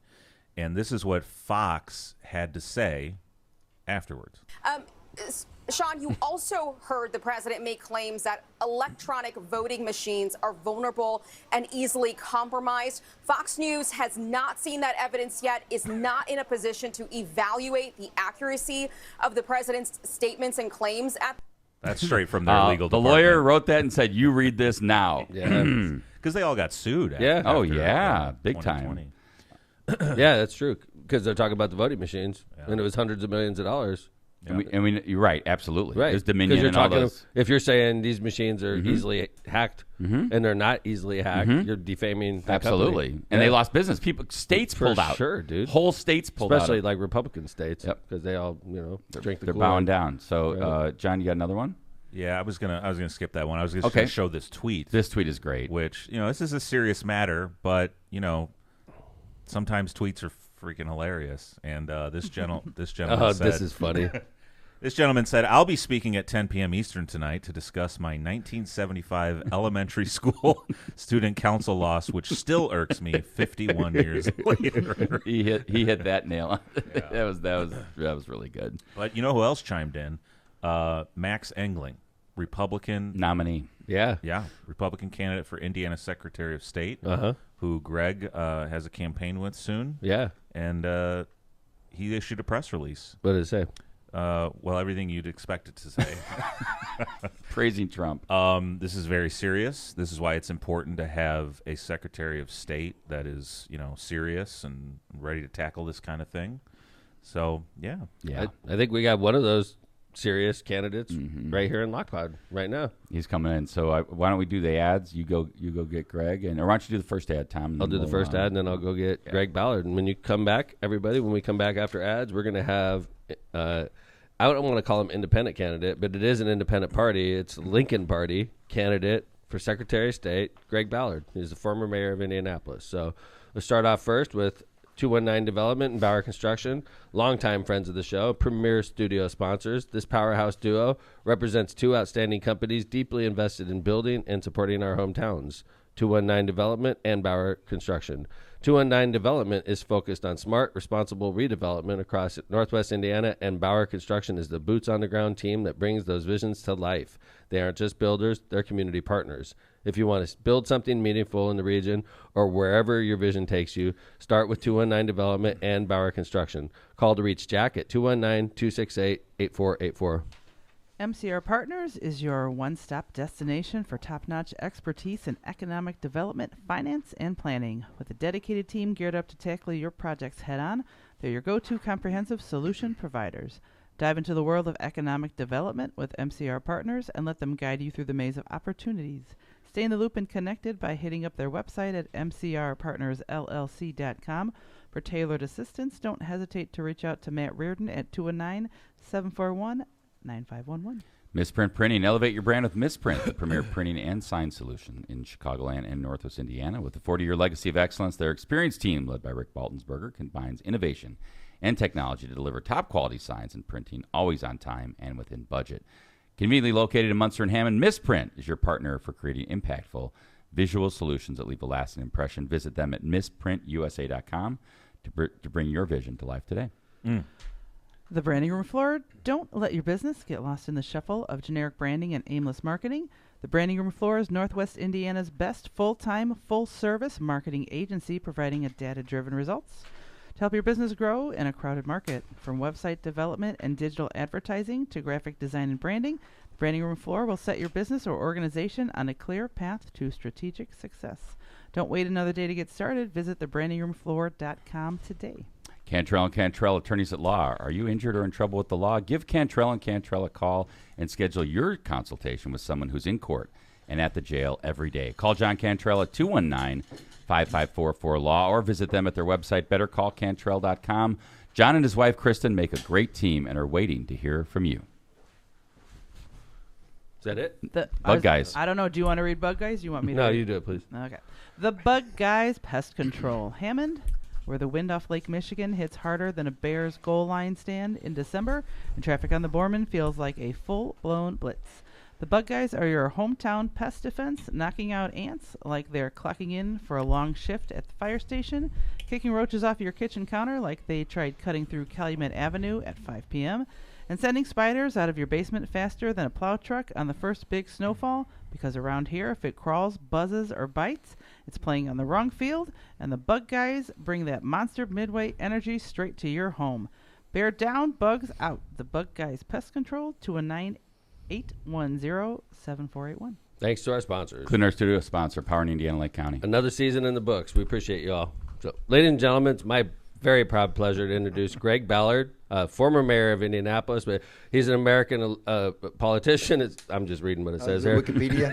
And this is what Fox had to say afterwards. Sean, you also heard the president make claims that electronic voting machines are vulnerable and easily compromised. Fox News has not seen that evidence yet, is not in a position to evaluate the accuracy of the president's statements and claims. That's straight from their legal the department. lawyer wrote that and said, you read this now. Yeah. Because they all got sued. Big time. Yeah, that's true. Because they're talking about the voting machines, and it was hundreds of millions of dollars. Yeah. And you're right, absolutely. Right. There's Dominion and all those. If you're saying these machines are easily hacked and they're not easily hacked, you're defaming that absolutely. company. And they lost business. States pulled out. Sure, dude. Whole states pulled Especially out. like Republican states, because they all drink the They're Kool-Aid. bowing down. So, John, you got another one? Yeah, I was gonna skip that one. I was just gonna show this tweet. This tweet is great. Which this is a serious matter, but sometimes tweets are freaking hilarious. And this gentleman said, this is funny. This gentleman said, I'll be speaking at 10 p.m. Eastern tonight to discuss my 1975 elementary school student council loss, which still irks me 51 years later. He hit that nail. Yeah. That was really good. But you know who else chimed in? Max Engling, Republican nominee. Yeah, Republican candidate for Indiana Secretary of State, who Greg has a campaign with soon. Yeah. And he issued a press release. What did it say? Well, everything you'd expect it to say. Praising Trump. This is very serious. This is why it's important to have a Secretary of State that is, serious and ready to tackle this kind of thing. So, yeah. I think we got one of those serious candidates right here in Lockpod right now. He's coming in. So why don't we do the ads? You go get Greg, or why don't you do the first ad, Tom? I'll do the first ad, and then I'll go get Greg Ballard. And when you come back, everybody, when we come back after ads, we're going to have I don't want to call him independent candidate, but it is an independent party. It's Lincoln Party candidate for Secretary of State, Greg Ballard. He's the former mayor of Indianapolis. So let's start off first with 219 Development and Bauer Construction, longtime friends of the show, premier studio sponsors. This powerhouse duo represents two outstanding companies deeply invested in building and supporting our hometowns, 219 Development and Bauer Construction. 219 Development is focused on smart, responsible redevelopment across Northwest Indiana, and Bauer Construction is the boots-on-the-ground team that brings those visions to life. They aren't just builders, they're community partners. If you want to build something meaningful in the region or wherever your vision takes you, start with 219 Development and Bauer Construction. Call to reach Jack at 219-268-8484. MCR Partners is your one-stop destination for top-notch expertise in economic development, finance, and planning. With a dedicated team geared up to tackle your projects head-on, they're your go-to comprehensive solution providers. Dive into the world of economic development with MCR Partners and let them guide you through the maze of opportunities. Stay in the loop and connected by hitting up their website at mcrpartnersllc.com. For tailored assistance, don't hesitate to reach out to Matt Reardon at 219-741-9511. Misprint Printing. Elevate your brand with Misprint, the premier printing and sign solution in Chicagoland and Northwest Indiana. With a 40-year legacy of excellence, their experienced team, led by Rick Baltensberger, combines innovation and technology to deliver top-quality signs and printing, always on time and within budget. Conveniently located in Munster and Hammond, Misprint is your partner for creating impactful visual solutions that leave a lasting impression. Visit them at misprintusa.com to bring your vision to life today. The branding room floor. Don't let your business get lost in the shuffle of generic branding and aimless marketing. The branding room floor is Northwest Indiana's best full-time, full-service marketing agency, providing data-driven results to help your business grow in a crowded market. From website development and digital advertising to graphic design and branding, the branding room floor will set your business or organization on a clear path to strategic success. Don't wait another day to get started. Visit thebrandingroomfloor.com today. Cantrell and Cantrell, attorneys at law. Are you injured or in trouble with the law? Give Cantrell and Cantrell a call and schedule your consultation with someone who's in court and at the jail every day. Call John Cantrell at 219-5544-LAW or visit them at their website, bettercallcantrell.com. John and his wife, Kristen, make a great team and are waiting to hear from you. Is that it? Bug Guys. I don't know. Do you want to read Bug Guys? You want me to? No, read? you do it, please. Okay. The Bug Guys Pest Control. Hammond, where the wind off Lake Michigan hits harder than a Bears goal line stand in December, and traffic on the Borman feels like a full-blown blitz. The Bug Guys are your hometown pest defense, knocking out ants like they're clocking in for a long shift at the fire station, kicking roaches off your kitchen counter like they tried cutting through Calumet Avenue at 5 p.m., and sending spiders out of your basement faster than a plow truck on the first big snowfall, because around here, if it crawls, buzzes, or bites, it's playing on the wrong field, and the Bug Guys bring that monster midway energy straight to your home. Bear down, bugs out. The Bug Guys Pest Control, 219-810-7481. Thanks to our sponsors. Clean Air Studio sponsor, Power in Indiana Lake County. Another season in the books. We appreciate you all. So, ladies and gentlemen, it's my very proud pleasure to introduce Greg Ballard, former mayor of Indianapolis, but he's an American politician. I'm just reading what it says there. Wikipedia?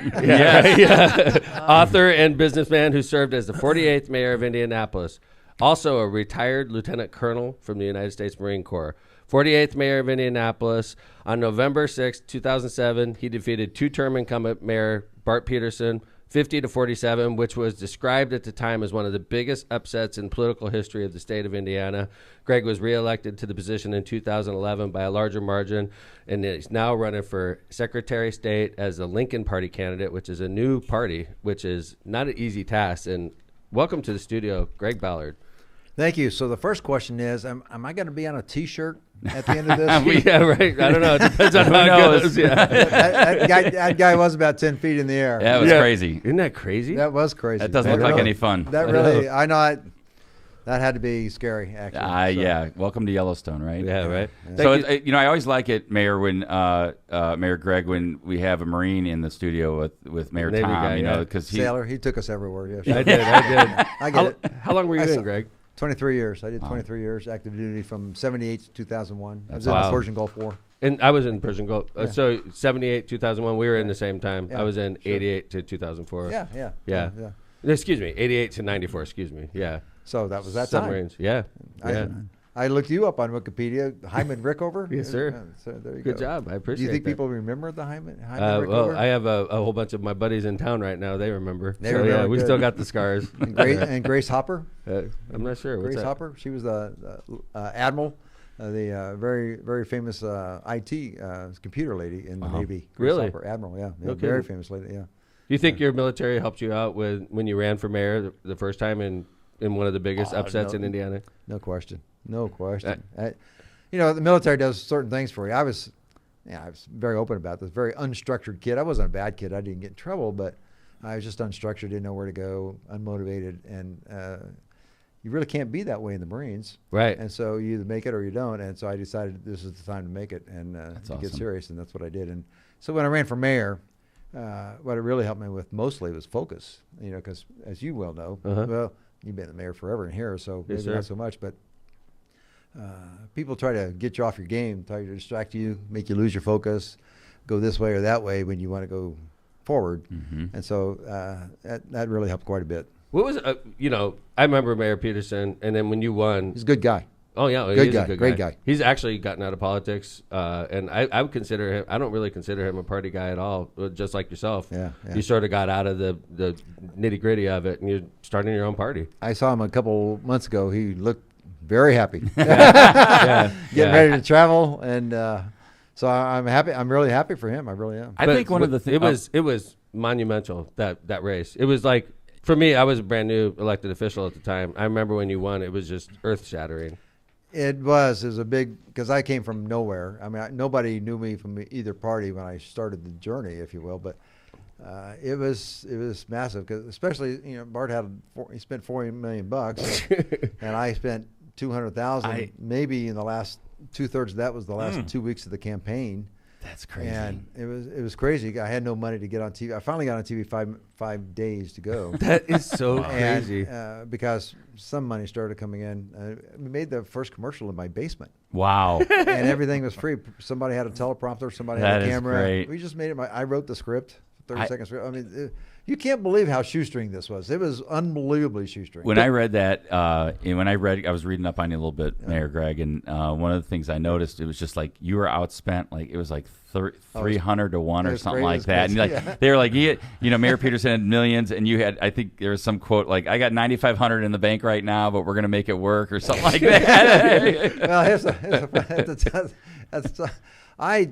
yeah. Author and businessman who served as the 48th mayor of Indianapolis. Also a retired lieutenant colonel from the United States Marine Corps. 48th mayor of Indianapolis. On November 6, 2007, he defeated two-term incumbent mayor Bart Peterson 50-47, which was described at the time as one of the biggest upsets in political history of the state of Indiana. Greg was reelected to the position in 2011 by a larger margin, and is now running for Secretary of State as a Lincoln Party candidate, which is a new party, which is not an easy task. And welcome to the studio, Greg Ballard. Thank you. So the first question is, am I going to be on a T-shirt at the end of this? Yeah, right. I don't know. It depends on how it goes. Yeah. that guy was about 10 feet in the air. That was crazy. Isn't that crazy? That was crazy. That doesn't look like any fun. That really, I know. That had to be scary, actually. Yeah. Welcome to Yellowstone, right? Yeah, right. So, I always like it, Mayor, when Mayor Greg, when we have a Marine in the studio with Mayor Navy Tom, guy, because Sailor, he took us everywhere. Yeah, I did. I get it. How long were you in, Greg? 23 years. I did 23 years active duty from 78 to 2001. I was in Wow. the Persian Gulf War. And I was in Persian Gulf. So 78, 2001, we were in the same time. Yeah, I was in sure. 88 to 2004. Yeah. Excuse me, 88 to 94, excuse me. Yeah. So that was that Submarines. time. Yeah. I looked you up on Wikipedia, Hyman Rickover. Yes, sir. So there you Good go. job. I appreciate Do you think that. people remember the Hyman Well, Rickover? I have a whole bunch of my buddies in town right now. They remember. They So, remember, yeah, we good. still got the scars. and Grace Hopper. I'm not sure. What's Grace that? Hopper. She was the admiral, the very, very famous IT computer lady in the Navy. Grace Really? Hopper, admiral, yeah. No Very kidding. famous lady, yeah. Do you think your military helped you out when you ran for mayor the first time in one of the biggest upsets in Indiana? No question. No question. The military does certain things for you. I was very open about this. Very unstructured kid. I wasn't a bad kid. I didn't get in trouble, but I was just unstructured, didn't know where to go, unmotivated, and you really can't be that way in the Marines. Right. And so you either make it or you don't. And so I decided this is the time to make it and to get awesome. serious, and that's what I did. And so when I ran for mayor, what it really helped me with mostly was focus. Because as you well know, well, you've been the mayor forever in here, so Yes, maybe sir. not so much, but people try to get you off your game, try to distract you, make you lose your focus, go this way or that way when you want to go forward. And so that really helped quite a bit. What was I remember Mayor Peterson, and then when you won, He's a good guy. oh yeah, Good he's guy, a good great guy. He's actually gotten out of politics, and I would consider him. I don't really consider him a party guy at all. Just like yourself, Yeah. you sort of got out of the nitty gritty of it, and you're starting your own party. I saw him a couple months ago. He looked very happy. Yeah, Getting ready to travel, and so I'm happy. I'm really happy for him. I really am. I think one of the things it was monumental, that race. It was like, for me, I was a brand new elected official at the time. I remember when you won, it was just earth shattering. It was a big, because I came from nowhere. I mean, nobody knew me from either party when I started the journey, if you will. But it was massive, because especially Bart he spent $40 million, and I spent $200,000. Maybe in the last 2/3 of that was the last 2 weeks of the campaign. That's crazy. And it was crazy. I had no money to get on TV. I finally got on TV five days to go. That is so crazy. And, because some money started coming in. We made the first commercial in my basement. Wow. And everything was free. Somebody had a teleprompter. Somebody had a camera. That is great. We just made it. I wrote the script. 30 seconds. I mean, you can't believe how shoestring this was. It was unbelievably shoestring. When I read that, I was reading up on you a little bit, Mayor Greg, and one of the things I noticed, it was just like you were outspent. Like it was like 300 to 1 or something like that. And like they were like, Mayor Peterson had millions, and you had, I think there was some quote like, I got 9,500 in the bank right now, but we're going to make it work or something like that. Well, I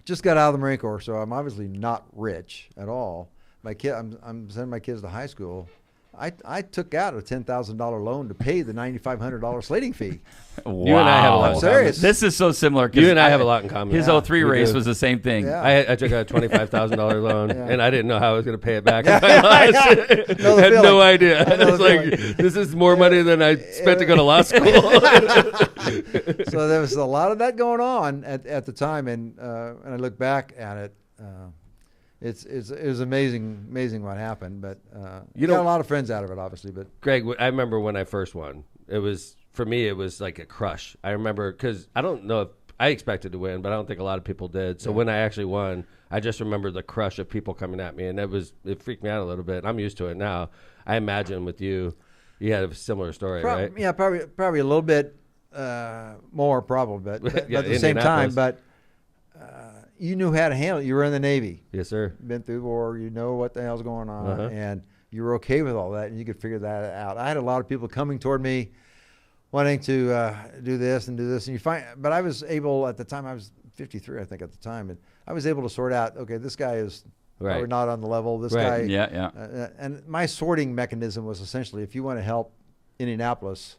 just got out of the Marine Corps, so I'm obviously not rich at all. I'm sending my kids to high school. I took out a $10,000 loan to pay the $9,500 slating fee. Wow. You and I have a lot in common. This is so similar. You and I have a lot in common. His 03 race was the same thing. Yeah. I took out a $25,000 loan, and I didn't know how I was going to pay it back. I had no idea. I was like, this is more money than I spent to go to law school. So there was a lot of that going on at the time, and I look back at it. It was amazing what happened, but you got a lot of friends out of it, obviously. But Greg, I remember when I first won. For me, it was like a crush. I remember because I don't know if I expected to win, but I don't think a lot of people did. So when I actually won, I just remember the crush of people coming at me, and it freaked me out a little bit. I'm used to it now. I imagine with you had a similar story, right? Yeah, probably a little bit more, but at the same time, but. You knew how to handle it. You were in the Navy. Yes, sir. Been through the war. You know what the hell's going on, and you were okay with all that, and you could figure that out. I had a lot of people coming toward me, wanting to do this, and but I was able at the time. I was 53, I think, at the time, and I was able to sort out. Okay, this guy is probably not on the level. This guy, and my sorting mechanism was essentially, if you want to help Indianapolis.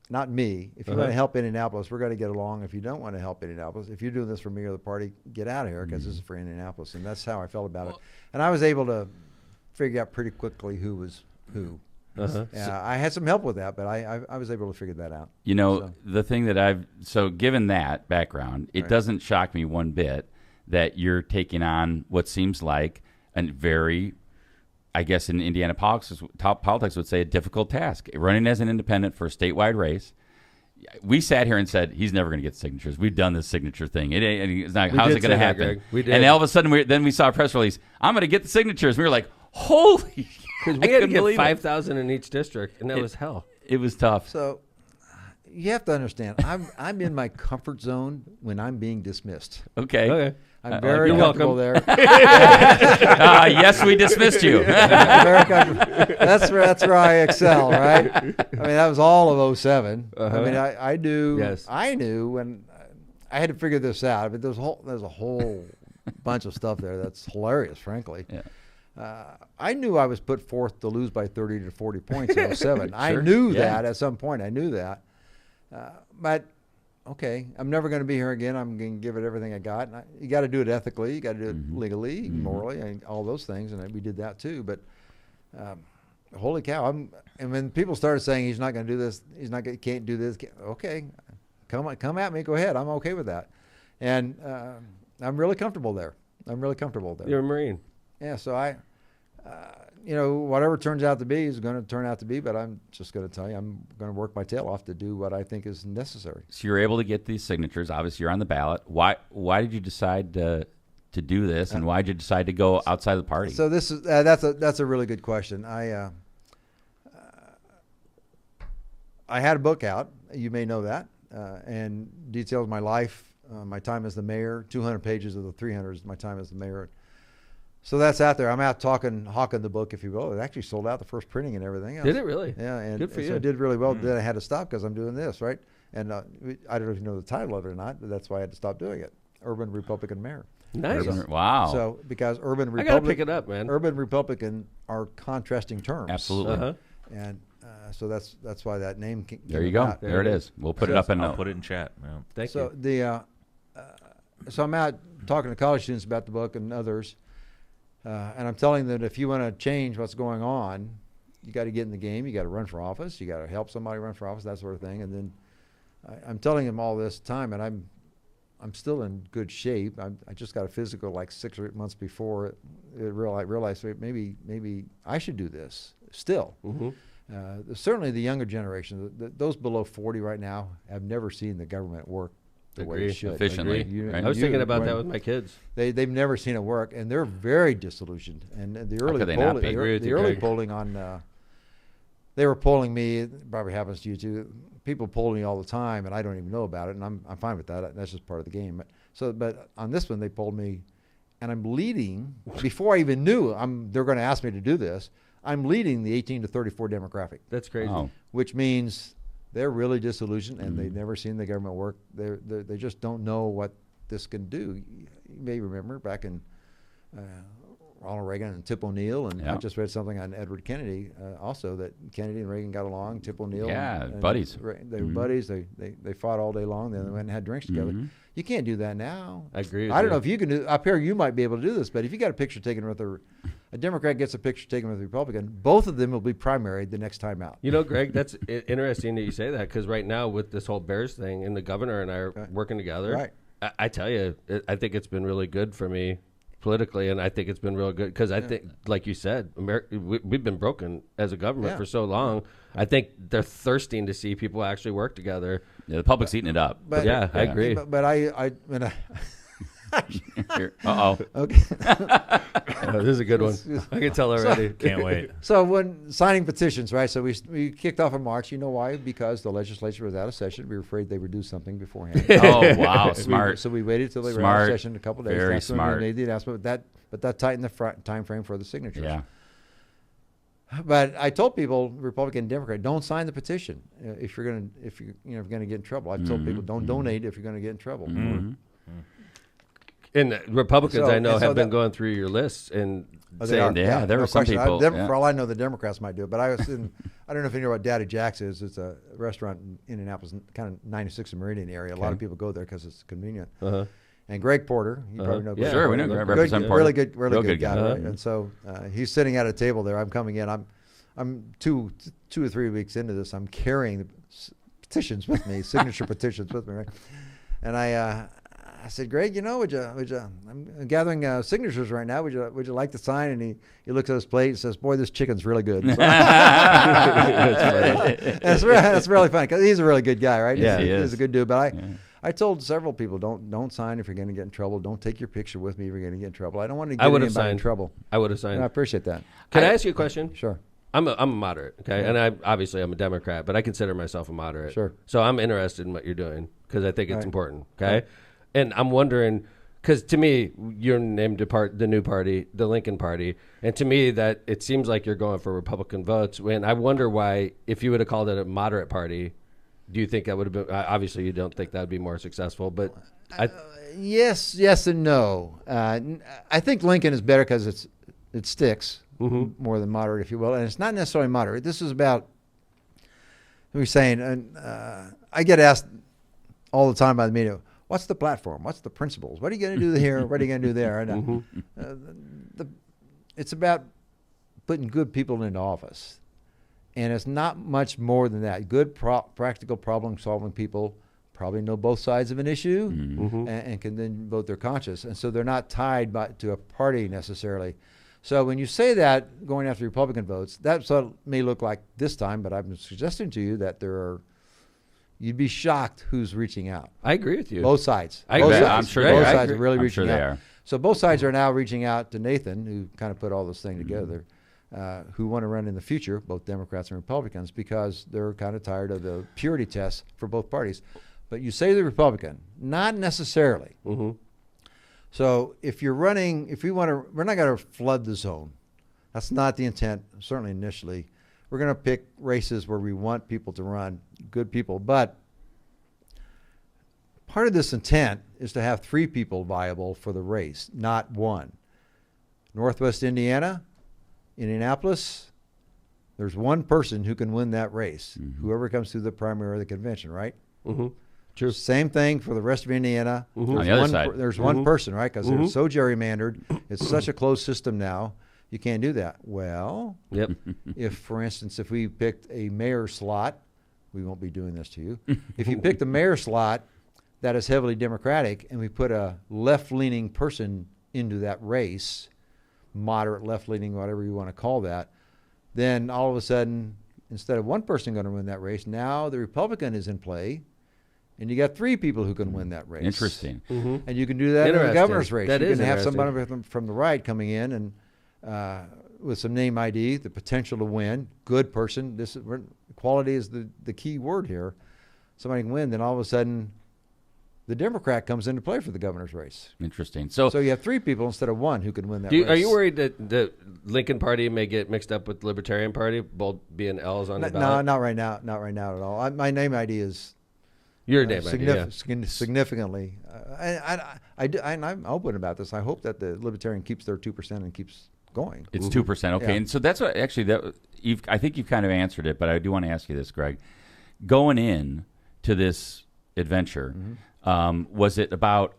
Not me. If you want to help Indianapolis, we're going to get along. If you don't want to help Indianapolis, if you're doing this for me or the party, get out of here because this is for Indianapolis. And that's how I felt about it. And I was able to figure out pretty quickly who was who. I had some help with that, but I was able to figure that out. The thing that given that background, it doesn't shock me one bit that you're taking on what seems like a very, I guess in Indiana politics would say, a difficult task. Running as an independent for a statewide race. We sat here and said, he's never going to get signatures. We've done this signature thing. It's not, how's it going to happen? We did. And all of a sudden, we saw a press release. I'm going to get the signatures. We were like, holy. Because we had to get 5,000 in each district, and that was hell. It was tough. So you have to understand, I'm in my comfort zone when I'm being dismissed. Okay. I'm very comfortable there. Yes, we dismissed you. That's where I excel, right? I mean, that was all of 07. I mean, I knew. Yes. I knew when I had to figure this out. But there's a whole bunch of stuff there that's hilarious, frankly. Yeah. I knew I was put forth to lose by 30 to 40 points in 07. I knew that at some point. I knew that, but. Okay, I'm never going to be here again. I'm going to give it everything I got. And you got to do it ethically. You got to do it legally, morally, all those things. And we did that too. But holy cow! And when people started saying he's not going to do this, can't do this. Okay, come at me. Go ahead. I'm okay with that. And I'm really comfortable there. You're a Marine. Yeah. So whatever turns out to be is going to turn out to be, but I'm just going to tell you, I'm going to work my tail off to do what I think is necessary. So you're able to get these signatures. Obviously, you're on the ballot. Why did you decide to do this, and why did you decide to go outside the party? So this is that's a really good question. I had a book out. You may know that, and details my life, my time as the mayor. 200 pages of the 300 is my time as the mayor. So that's out there. I'm out hawking the book, if you will. It actually sold out the first printing and everything else. Did it really? Yeah, and good for you. So it did really well. Then I had to stop because I'm doing this, right? And I don't know if you know the title of it or not, but that's why I had to stop doing it. Urban Republican Mayor. Nice. Wow. So because urban Republican, I gotta pick it up, man. Urban Republican are contrasting terms. Absolutely. And so that's why that name came There you go. about. There it is. We'll put it up and I'll put it in chat. Yeah. Thank you. So I'm out talking to college students about the book and others. And I'm telling them that if you want to change what's going on, you got to get in the game. You got to run for office. You got to help somebody run for office, that sort of thing. And then I'm telling them all this time, and I'm still in good shape. I just got a physical like 6 or 8 months before I realized maybe I should do this still. Certainly the younger generation, those below 40 right now, have never seen the government work the way it should. Efficiently. I was thinking about that with my kids. They've never seen it work, and they're very disillusioned. And the early polling on, they were polling me. It probably happens to you too. People poll me all the time, and I don't even know about it, and I'm fine with that. That's just part of the game. But on this one, they polled me, and I'm leading before I even knew they're going to ask me to do this. I'm leading the 18 to 34 demographic. That's crazy. Wow. Which means they're really disillusioned, and they've never seen the government work. They just don't know what this can do. You may remember back in Ronald Reagan and Tip O'Neill, and I just read something on Edward Kennedy also, that Kennedy and Reagan got along. Tip O'Neill, and buddies. They were buddies. They fought all day long. Then they went and had drinks together. You can't do that now. I agree. I don't know if you can do up here. You might be able to do this, but if you got a picture taken with a Democrat gets a picture taken with a Republican, both of them will be primaried the next time out. You know, Greg, that's interesting that you say that, because right now with this whole Bears thing, and the governor and I are working together. Right. I tell you, I think it's been really good for me politically, and I think it's been real good because I think, like you said, we've been broken as a government for so long. I think they're thirsting to see people actually work together. Yeah, the public's eating it up. But I agree. But I Uh-oh. Okay. This is a good one. I can tell already. Can't wait. So when signing petitions, right? So we kicked off in March. You know why? Because the legislature was out of session. We were afraid they would do something beforehand. Oh, wow. Smart. So we waited till they were out of session a couple of days. Very That's when smart. we made the announcement. But that tightened the time frame for the signatures. Yeah. But I told people, Republican and Democrat, don't sign the petition if you're gonna get in trouble. I've told people, don't donate if you're gonna get in trouble. And Republicans, I know, have been going through your lists and saying, there were some people. For all I know, the Democrats might do it. But I was in, I don't know if you know what Daddy Jack's is. It's a restaurant in Indianapolis, kind of 96 and Meridian area. A lot of people go there because it's convenient. And Greg Porter, you probably know Greg. Sure, we know Greg. Representative Porter. Really good guy. Right? And so he's sitting at a table there. I'm coming in. I'm two or 3 weeks into this. I'm carrying the petitions with me, signature petitions with me, right? And I said, Greg, I'm gathering signatures right now. Would you like to sign? And he looks at his plate and says, boy, this chicken's really good. That's really funny because he's a really good guy, right? Yeah, he's a good dude. But I told several people, don't sign if you're going to get in trouble. Don't take your picture with me if you're going to get in trouble. I don't want to get anybody in trouble. I would have signed. And I appreciate that. Can I ask you a question? Sure. I'm a moderate, okay? And I'm a Democrat, but I consider myself a moderate. Sure. So I'm interested in what you're doing because I think it's important, okay? Right. And I'm wondering, because to me, you're named the new party, the Lincoln Party, and to me that it seems like you're going for Republican votes. And I wonder why, if you would have called it a moderate party, do you think that would have been? Obviously, you don't think that would be more successful, but yes and no. I think Lincoln is better because it sticks more than moderate, if you will, and it's not necessarily moderate. This is about. We're saying, and I get asked all the time by the media, what's the platform? What's the principles? What are you going to do here? What are you going to do there? And it's about putting good people into office. And it's not much more than that. Good, practical problem-solving people probably know both sides of an issue and can then vote their conscience. And so they're not tied to a party necessarily. So when you say that, going after Republican votes, that may look like this time, but I'm suggesting to you that you'd be shocked who's reaching out. I agree with you. Both sides. I'm sure both sides are really reaching out. Are. So both sides are now reaching out to Nathan, who kind of put all this thing together, who want to run in the future, both Democrats and Republicans, because they're kind of tired of the purity tests for both parties. But you say the Republican, not necessarily. So if you're running, we're not going to flood the zone. That's not the intent, certainly initially. We're going to pick races where we want people to run, good people. But part of this intent is to have 3 people viable for the race, not 1. Northwest Indiana, Indianapolis, there's 1 person who can win that race, whoever comes through the primary or the convention, right? True. Same thing for the rest of Indiana. On the other side. There's 1 person, right? Because they're so gerrymandered. It's such a closed system now. You can't do that. Well, if, for instance, if we picked a mayor slot, we won't be doing this to you. If you picked a mayor slot, that is heavily Democratic, and we put a left-leaning person into that race, moderate left-leaning, whatever you want to call that, then all of a sudden, instead of one person going to win that race, now the Republican is in play, and you got 3 people who can win that race. Interesting. And you can do that in the governor's race. You can have somebody from the right coming in and with some name ID, the potential to win, good person. Quality is the key word here. Somebody can win, then all of a sudden the Democrat comes into play for the governor's race. Interesting. So you have 3 people instead of 1 who can win that race. Are you worried that the Lincoln Party may get mixed up with the Libertarian Party, both being L's on the ballot? No, not right now. Not right now at all. My name ID is your name ID, significantly. And I'm open about this. I hope that the Libertarian keeps their 2% and keeps going. It's 2%. Okay, and so that's what actually I think you've kind of answered it, but I do want to ask you this, Greg. Going in to this adventure. Was it about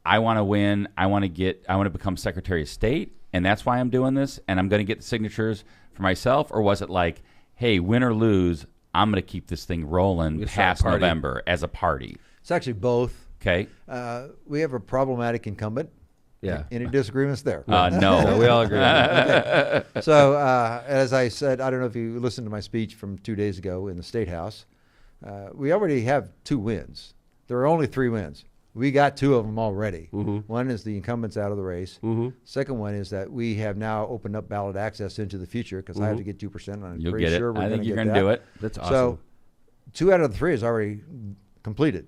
I want to win, I want to become Secretary of State, and that's why I'm doing this, and I'm going to get the signatures for myself? Or was it like, hey, win or lose, I'm going to keep this thing rolling past November as a party? It's actually both. Okay. We have a problematic incumbent. Yeah. Any disagreements there? No. We all agree. Okay. So, as I said, I don't know if you listened to my speech from 2 days ago in the State House. We already have 2 wins. There are only 3 wins. We got 2 of them already. One is the incumbents out of the race. Second one is that we have now opened up ballot access into the future because I have to get 2%. And I'm pretty sure we're I think you're going to do it. That's awesome. So 2 out of the 3 is already completed.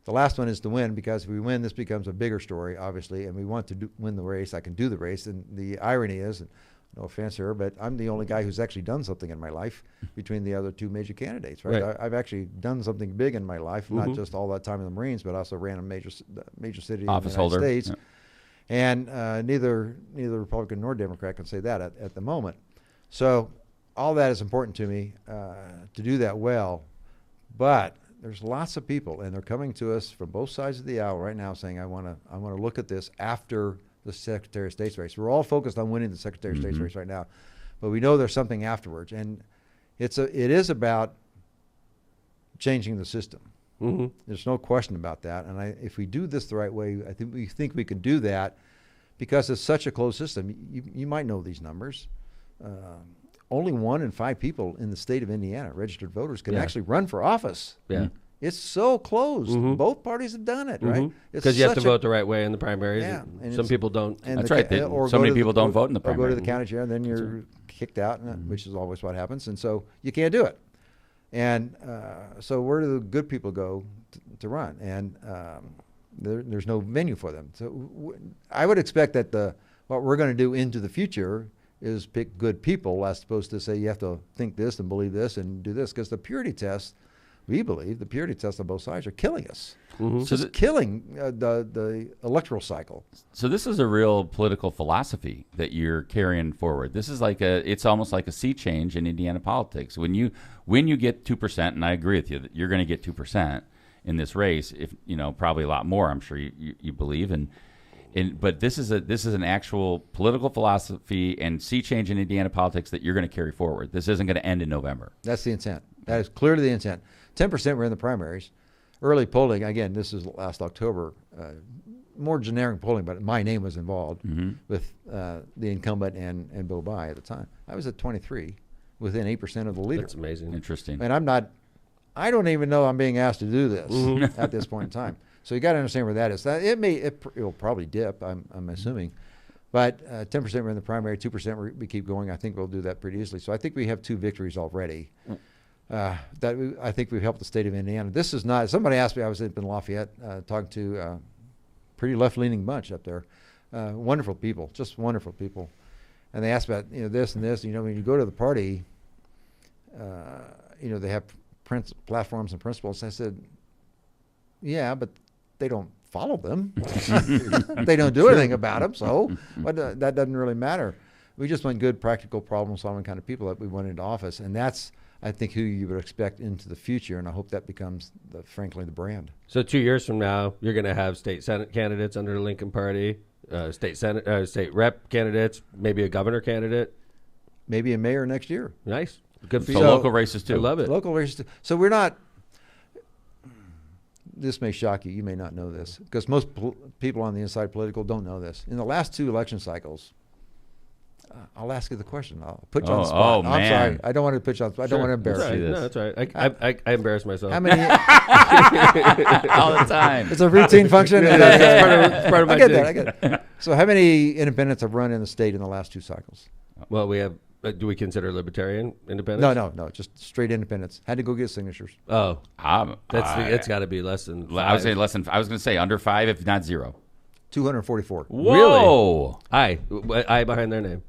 The last one is to win, because if we win, this becomes a bigger story, obviously, and we want to win the race. I can do the race, and the irony is, no offense to her, but I'm the only guy who's actually done something in my life between the other 2 major candidates, right? I've actually done something big in my life, not just all that time in the Marines, but also ran a major city office in the United holder. States. Yep. And neither Republican nor Democrat can say that at the moment. So all that is important to me to do that well, but there's lots of people, and they're coming to us from both sides of the aisle right now saying, I want to look at this after the Secretary of State's race. We're all focused on winning the Secretary of State's race right now, but we know there's something afterwards, and it is about changing the system. There's no question about that, and if we do this the right way, I think we can do that, because it's such a closed system. You might know these numbers. Only 1 in 5 people in the state of Indiana, registered voters, can actually run for office. Yeah. It's so closed. Both parties have done it, right? Because you have to vote the right way in the primaries. Yeah. Some people don't. That's right. So many people don't vote in the primary. Or go to the county chair, and then you're kicked out, which is always what happens. And so you can't do it. And so where do the good people go to run? And there's no venue for them. So I would expect that what we're going to do into the future is pick good people, as opposed to say you have to think this and believe this and do this, because the purity test, we believe, the purity tests on both sides are killing us. So it's killing the electoral cycle. So this is a real political philosophy that you're carrying forward. This is it's almost like a sea change in Indiana politics. When you get 2%, and I agree with you that you're going to get 2% in this race, if probably a lot more, I'm sure you believe, but this is an actual political philosophy and sea change in Indiana politics that you're going to carry forward. This isn't going to end in November. That's the intent. That is clearly the intent. 10% were in the primaries. Early polling, again, this is last October, more generic polling, but my name was involved with the incumbent and Bill Nye at the time. I was at 23, within 8% of the leader. That's amazing. Interesting. And I don't even know I'm being asked to do this at this point in time. So you got to understand where that is. It'll probably dip, I'm assuming. But 10% were in the primary, 2% we keep going. I think we'll do that pretty easily. So I think we have 2 victories already. I think we've helped the state of Indiana. This is not, somebody asked me, I was up in Lafayette talking to a pretty left-leaning bunch up there. Wonderful people, just wonderful people. And they asked about this and this. When you go to the party, they have platforms and principles. I said, yeah, but they don't follow them. They don't do anything about them, so that doesn't really matter. We just want good, practical, problem-solving kind of people that we want into office, and that's, I think, who you would expect into the future, and I hope that becomes, frankly, the brand. So 2 years from now, you're going to have state senate candidates under the Lincoln Party, state rep candidates, maybe a governor candidate. Maybe a mayor next year. Nice. Good for you. So local races, too. I love it. Local races, too. So we're not... this may shock you. You may not know this because most people on the inside political don't know this. In the last 2 election cycles, I'll ask you the question. I'll put you on the spot. Oh, No, I'm man. sorry. I don't want to put you on the spot. I don't want to embarrass you. No, that's right. I embarrass myself. How many? All the time. It's a routine function. Yeah, it's part of my I get jig. that. I get it. So how many independents have run in the state in the last 2 cycles? Well, we have. Do we consider libertarian independence? No. Just straight independents. Had to go get signatures. Oh, That's it's got to be less than 5. I would say less than. I was going to say under 5, if not 0. 244. Whoa! I behind their name.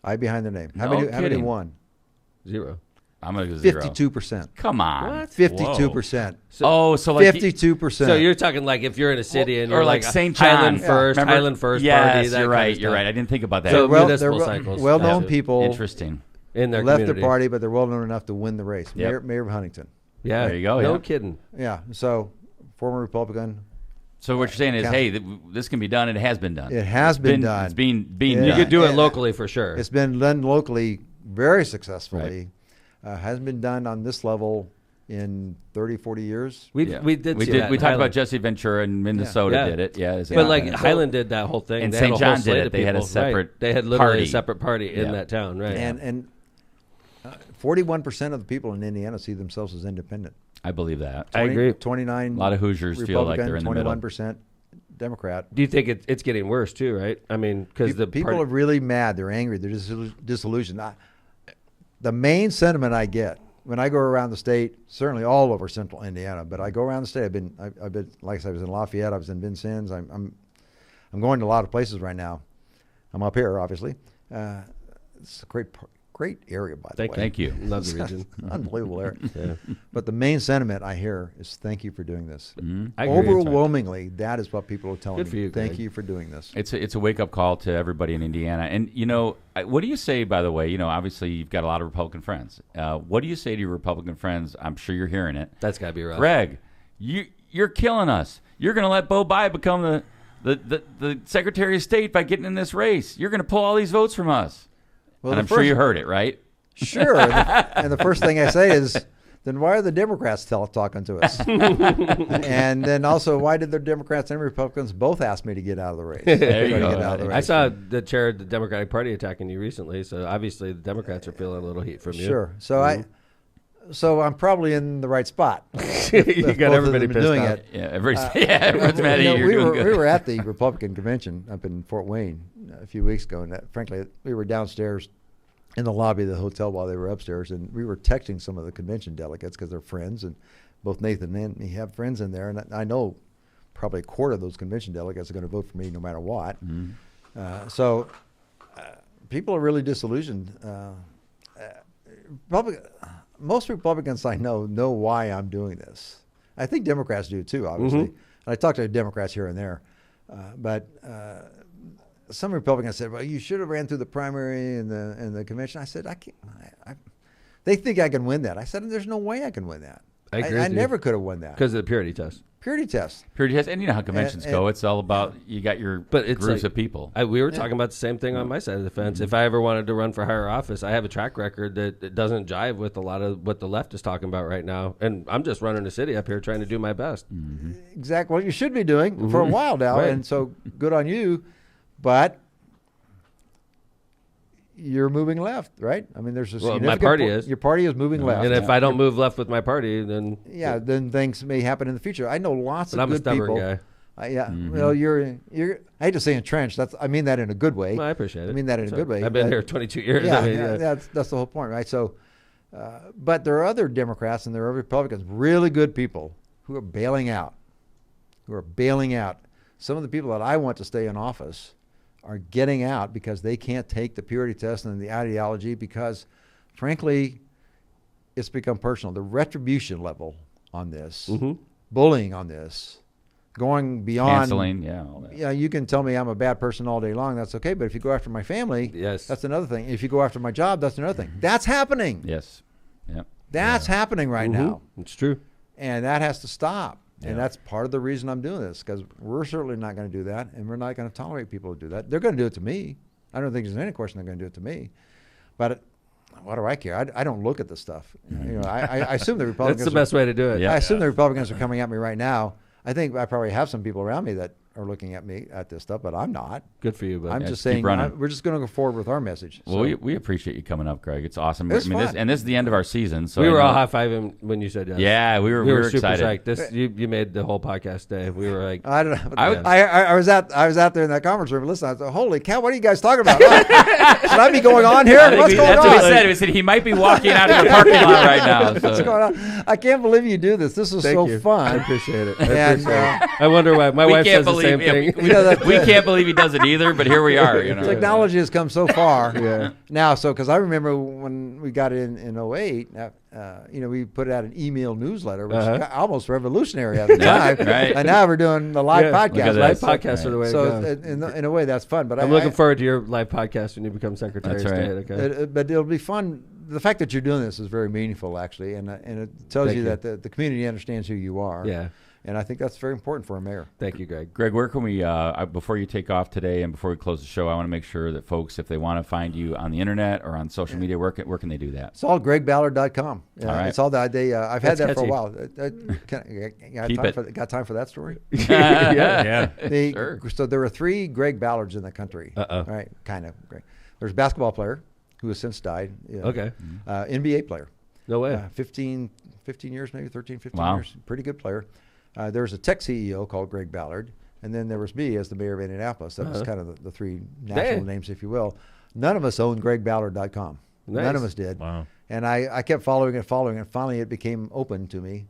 I behind their name. How No many? How many kidding. won? 0. I'm going to go 0. 52%. Come on. What? 52%. So like 52%. So you're talking like if you're in a city and or you're like like St. John Highland First, Remember? Highland First yes, Party. That you're kind right. of You're stuff. right. I didn't think about that. So they're municipal cycles. well-known Yeah. people. Interesting. In their left community. their party, but they're well known enough to win the race. Yep. Mayor of Huntington. Yeah. There you go, No yeah. kidding. Yeah. So former Republican. So what you're saying is, Council. hey, this can be done, and it has been done. It has been done. It's being Yeah. done. You could do it Yeah. locally for sure. It's been done locally very successfully. Hasn't been done on this level in 30, 40 years. We Yeah. did. We see did. that We in talked about Highland. Jesse Ventura in Minnesota Yeah. did it. Yeah, But like independent. Highland did that whole thing. And They St. had a whole John did slate it. of They had a people. separate Right. They had literally party. a separate party in Yeah. that town, right? And 41% of the people in Indiana see themselves as independent. I believe that. I agree. 29. A lot of Hoosiers feel like they're in the middle. 21% Democrat. Do you think it's getting worse too? Right? I mean, because the people party- are really mad. They're angry. They're disillusioned. The main sentiment I get when I go around the state, certainly all over central Indiana, but I go around the state. I've been, like I said, I was in Lafayette. I was in Vincennes. I'm going to a lot of places right now. I'm up here, obviously. It's a great area, by the way. Thank you. Love the region. Unbelievable area. Yeah. But the main sentiment I hear is thank you for doing this. I agree. Overwhelmingly, that is what people are telling Good me. for you, Thank Greg. you for doing this. It's a wake up call to everybody in Indiana. And what do you say? By the way, obviously you've got a lot of Republican friends. What do you say to your Republican friends? I'm sure you're hearing it. That's got to be rough. Greg, you're killing us. You're going to let Bo Bai become the Secretary of State by getting in this race. You're going to pull all these votes from us. Well, and the I'm sure first- you heard it, right? Sure. And the first thing I say is, then why are the Democrats talking to us? And then also, why did the Democrats and Republicans both ask me to get out of the race? There you Try to go. get out of the I race. saw the chair of the Democratic Party attacking you recently, so obviously the Democrats are feeling a little heat from you. Sure. So I'm probably in the right spot. You If got both of everybody them are pissed doing off. it. Yeah, everyone's mad at you. You're we doing were good. we were at the Republican convention up in Fort Wayne a few weeks ago, and frankly, we were downstairs in the lobby of the hotel while they were upstairs, and we were texting some of the convention delegates because they're friends, and both Nathan and me have friends in there, and I know probably a quarter of those convention delegates are going to vote for me no matter what. So people are really disillusioned. Most Republicans I know why I'm doing this. I think Democrats do too, obviously. And I talk to Democrats here and there, but some Republicans said, "Well, you should have ran through the primary and the convention." I said, "I can't." They think I can win that. I said, "There's no way I can win that. I agree I with you. never could have won that Because of the purity test. purity test." Purity test, and you know how conventions And- go. It's all about you got your But it's groups like- of people. We were talking about the same thing on my side of the fence. If I ever wanted to run for higher office, I have a track record that doesn't jive with a lot of what the left is talking about right now. And I'm just running the city up here trying to do my best. Exactly what you should be doing for a while now, Right. and so good on you. But you're moving left, right? I mean, there's a Well, my significant party is. Your party is moving left. And if I don't move left with my party, then then things may happen in the future. I know lots But of I'm a good stubborn people. guy. Well, you're. I hate to say entrenched. I mean that in a good way. Well, I appreciate it. I mean that in a good way. I've been but- here 22 years. Yeah, I mean, that's the whole point, right? So, but there are other Democrats and there are Republicans, really good people, who are bailing out. Some of the people that I want to stay in office are getting out because they can't take the purity test and the ideology because, frankly, it's become personal. The retribution level on this, bullying on this, going beyond Canceling, all that. Yeah, you can tell me I'm a bad person all day long. That's okay. But if you go after my family, Yes. that's another thing. If you go after my job, that's another thing. That's happening. Yes. Yeah. That's happening right now, It's true. and that has to stop. And that's part of the reason I'm doing this because we're certainly not going to do that, and we're not going to tolerate people who do that. They're going to do it to me. I don't think there's any question they're going to do it to me. But what do I care? I don't look at the stuff. I assume the Republicans. That's the best way to do it. I assume the Republicans are coming at me right now. I think I probably have some people around me that are looking at me at this stuff, but I'm not. Good for you, but I'm just saying we're just going to go forward with our message. Well, we appreciate you coming up, Greg. It's awesome. It's fun. This is the end of our season. So we were all high-fiving when you said yes. Yeah, we were super excited. psyched. You made the whole podcast day. We were like, I don't know. I was out there in that conference room listening. I said, "Holy cow! What are you guys talking about? Should I be going on here? What's going on?" That's what we said. We said he might be walking out of the parking lot right now. So. What's going on? I can't believe you do this. This is so fun. I appreciate it. And I wonder why my wife says the same thing. We can't believe he does it either, but here we are. Technology has come so far now. So, because I remember when we got in 2008, we put out an email newsletter, which was almost revolutionary at the time. Right. And now we're doing the live podcast. Live podcasts are the way to go. So, in a way, that's fun. But I'm looking forward to your live podcast when you become Secretary of State. Okay. But it'll be fun. The fact that you're doing this is very meaningful, actually, and it tells you that the community understands who you are. Yeah. And I think that's very important for a mayor. Thank you, Greg. Greg, where can we, before you take off today and before we close the show, I want to make sure that folks, if they want to find you on the internet or on social media, where can they do that? It's all GregBallard.com. All right. It's all that. I've had that for a while. Got time for that story? Yeah. Sure. So there were 3 Greg Ballards in the country. All right, kind of. Greg. There's a basketball player who has since died. Okay. NBA player. No way. 15 years, maybe 13, 15 Wow. years. Pretty good player. There was a tech CEO called Greg Ballard, and then there was me as the mayor of Indianapolis. That was kind of the 3 national names, if you will. None of us owned GregBallard.com. Nice. None of us did. Wow. And I kept following it, and finally it became open to me.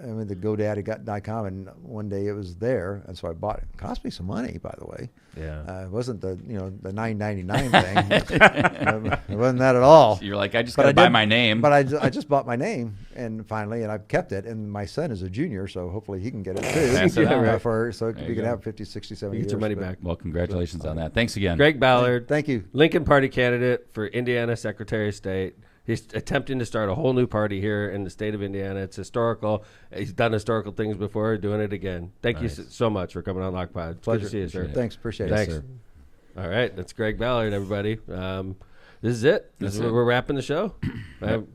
I went to GoDaddy.com, and one day it was there, and so I bought it. It cost me some money, by the way. Yeah. It wasn't the $9.99 thing. It wasn't that at all. So you're like, I just got to buy my name. But I just bought my name, and finally, and I've kept it. And my son is a junior, so hopefully he can get it too. So we can have 50, 60, 70 years. Get your money back. Well, congratulations on that. Thanks again. Greg Ballard. Thank you. Lincoln Party candidate for Indiana Secretary of State. He's attempting to start a whole new party here in the state of Indiana. It's historical. He's done historical things before, doing it again. Thank you so much for coming on Lockpod. Pleasure. Good to see you, sir. Thanks. Appreciate it. Thanks. All right. That's Greg Ballard, everybody. This is it. We're wrapping the show.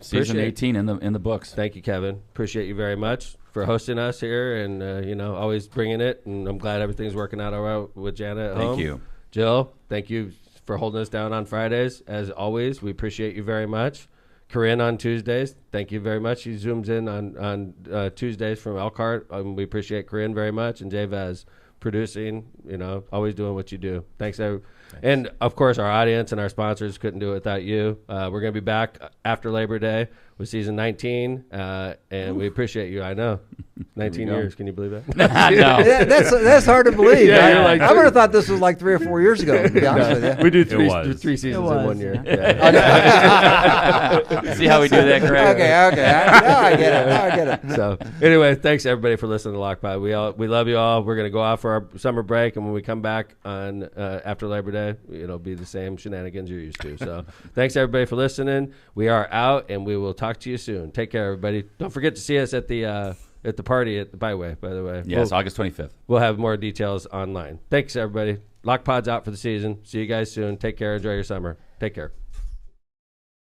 Season 18 in the books. Thank you, Kevin. Appreciate you very much for hosting us here and, always bringing it. And I'm glad everything's working out all right with Jana at home. Thank you. Jill, thank you for holding us down on Fridays. As always, we appreciate you very much. Corinne on Tuesdays, thank you very much. She zooms in on Tuesdays from Elkhart. We appreciate Corinne very much. And Jay Vaz producing, always doing what you do. Thanks. And, of course, our audience and our sponsors couldn't do it without you. We're going to be back after Labor Day with season 19, and we appreciate you. I know. 19 years. Can you believe that? No. Yeah, that's hard to believe. Yeah, I would have thought this was like 3 or 4 years ago, to be honest with you. We do three seasons in 1 year. See how we do that, Greg? Okay. Now I get it. So, anyway, thanks everybody for listening to Lockpod. We love you all. We're going to go off for our summer break, and when we come back on after Labor Day, it'll be the same shenanigans you're used to. So, thanks everybody for listening. We are out, and we will talk to you soon. Take care, everybody. Don't forget to see us at the party at the Byway, by the way. Yes, August 25th. We'll have more details online. Thanks, everybody. Lockpod's out for the season. See you guys soon. Take care. Enjoy your summer. Take care.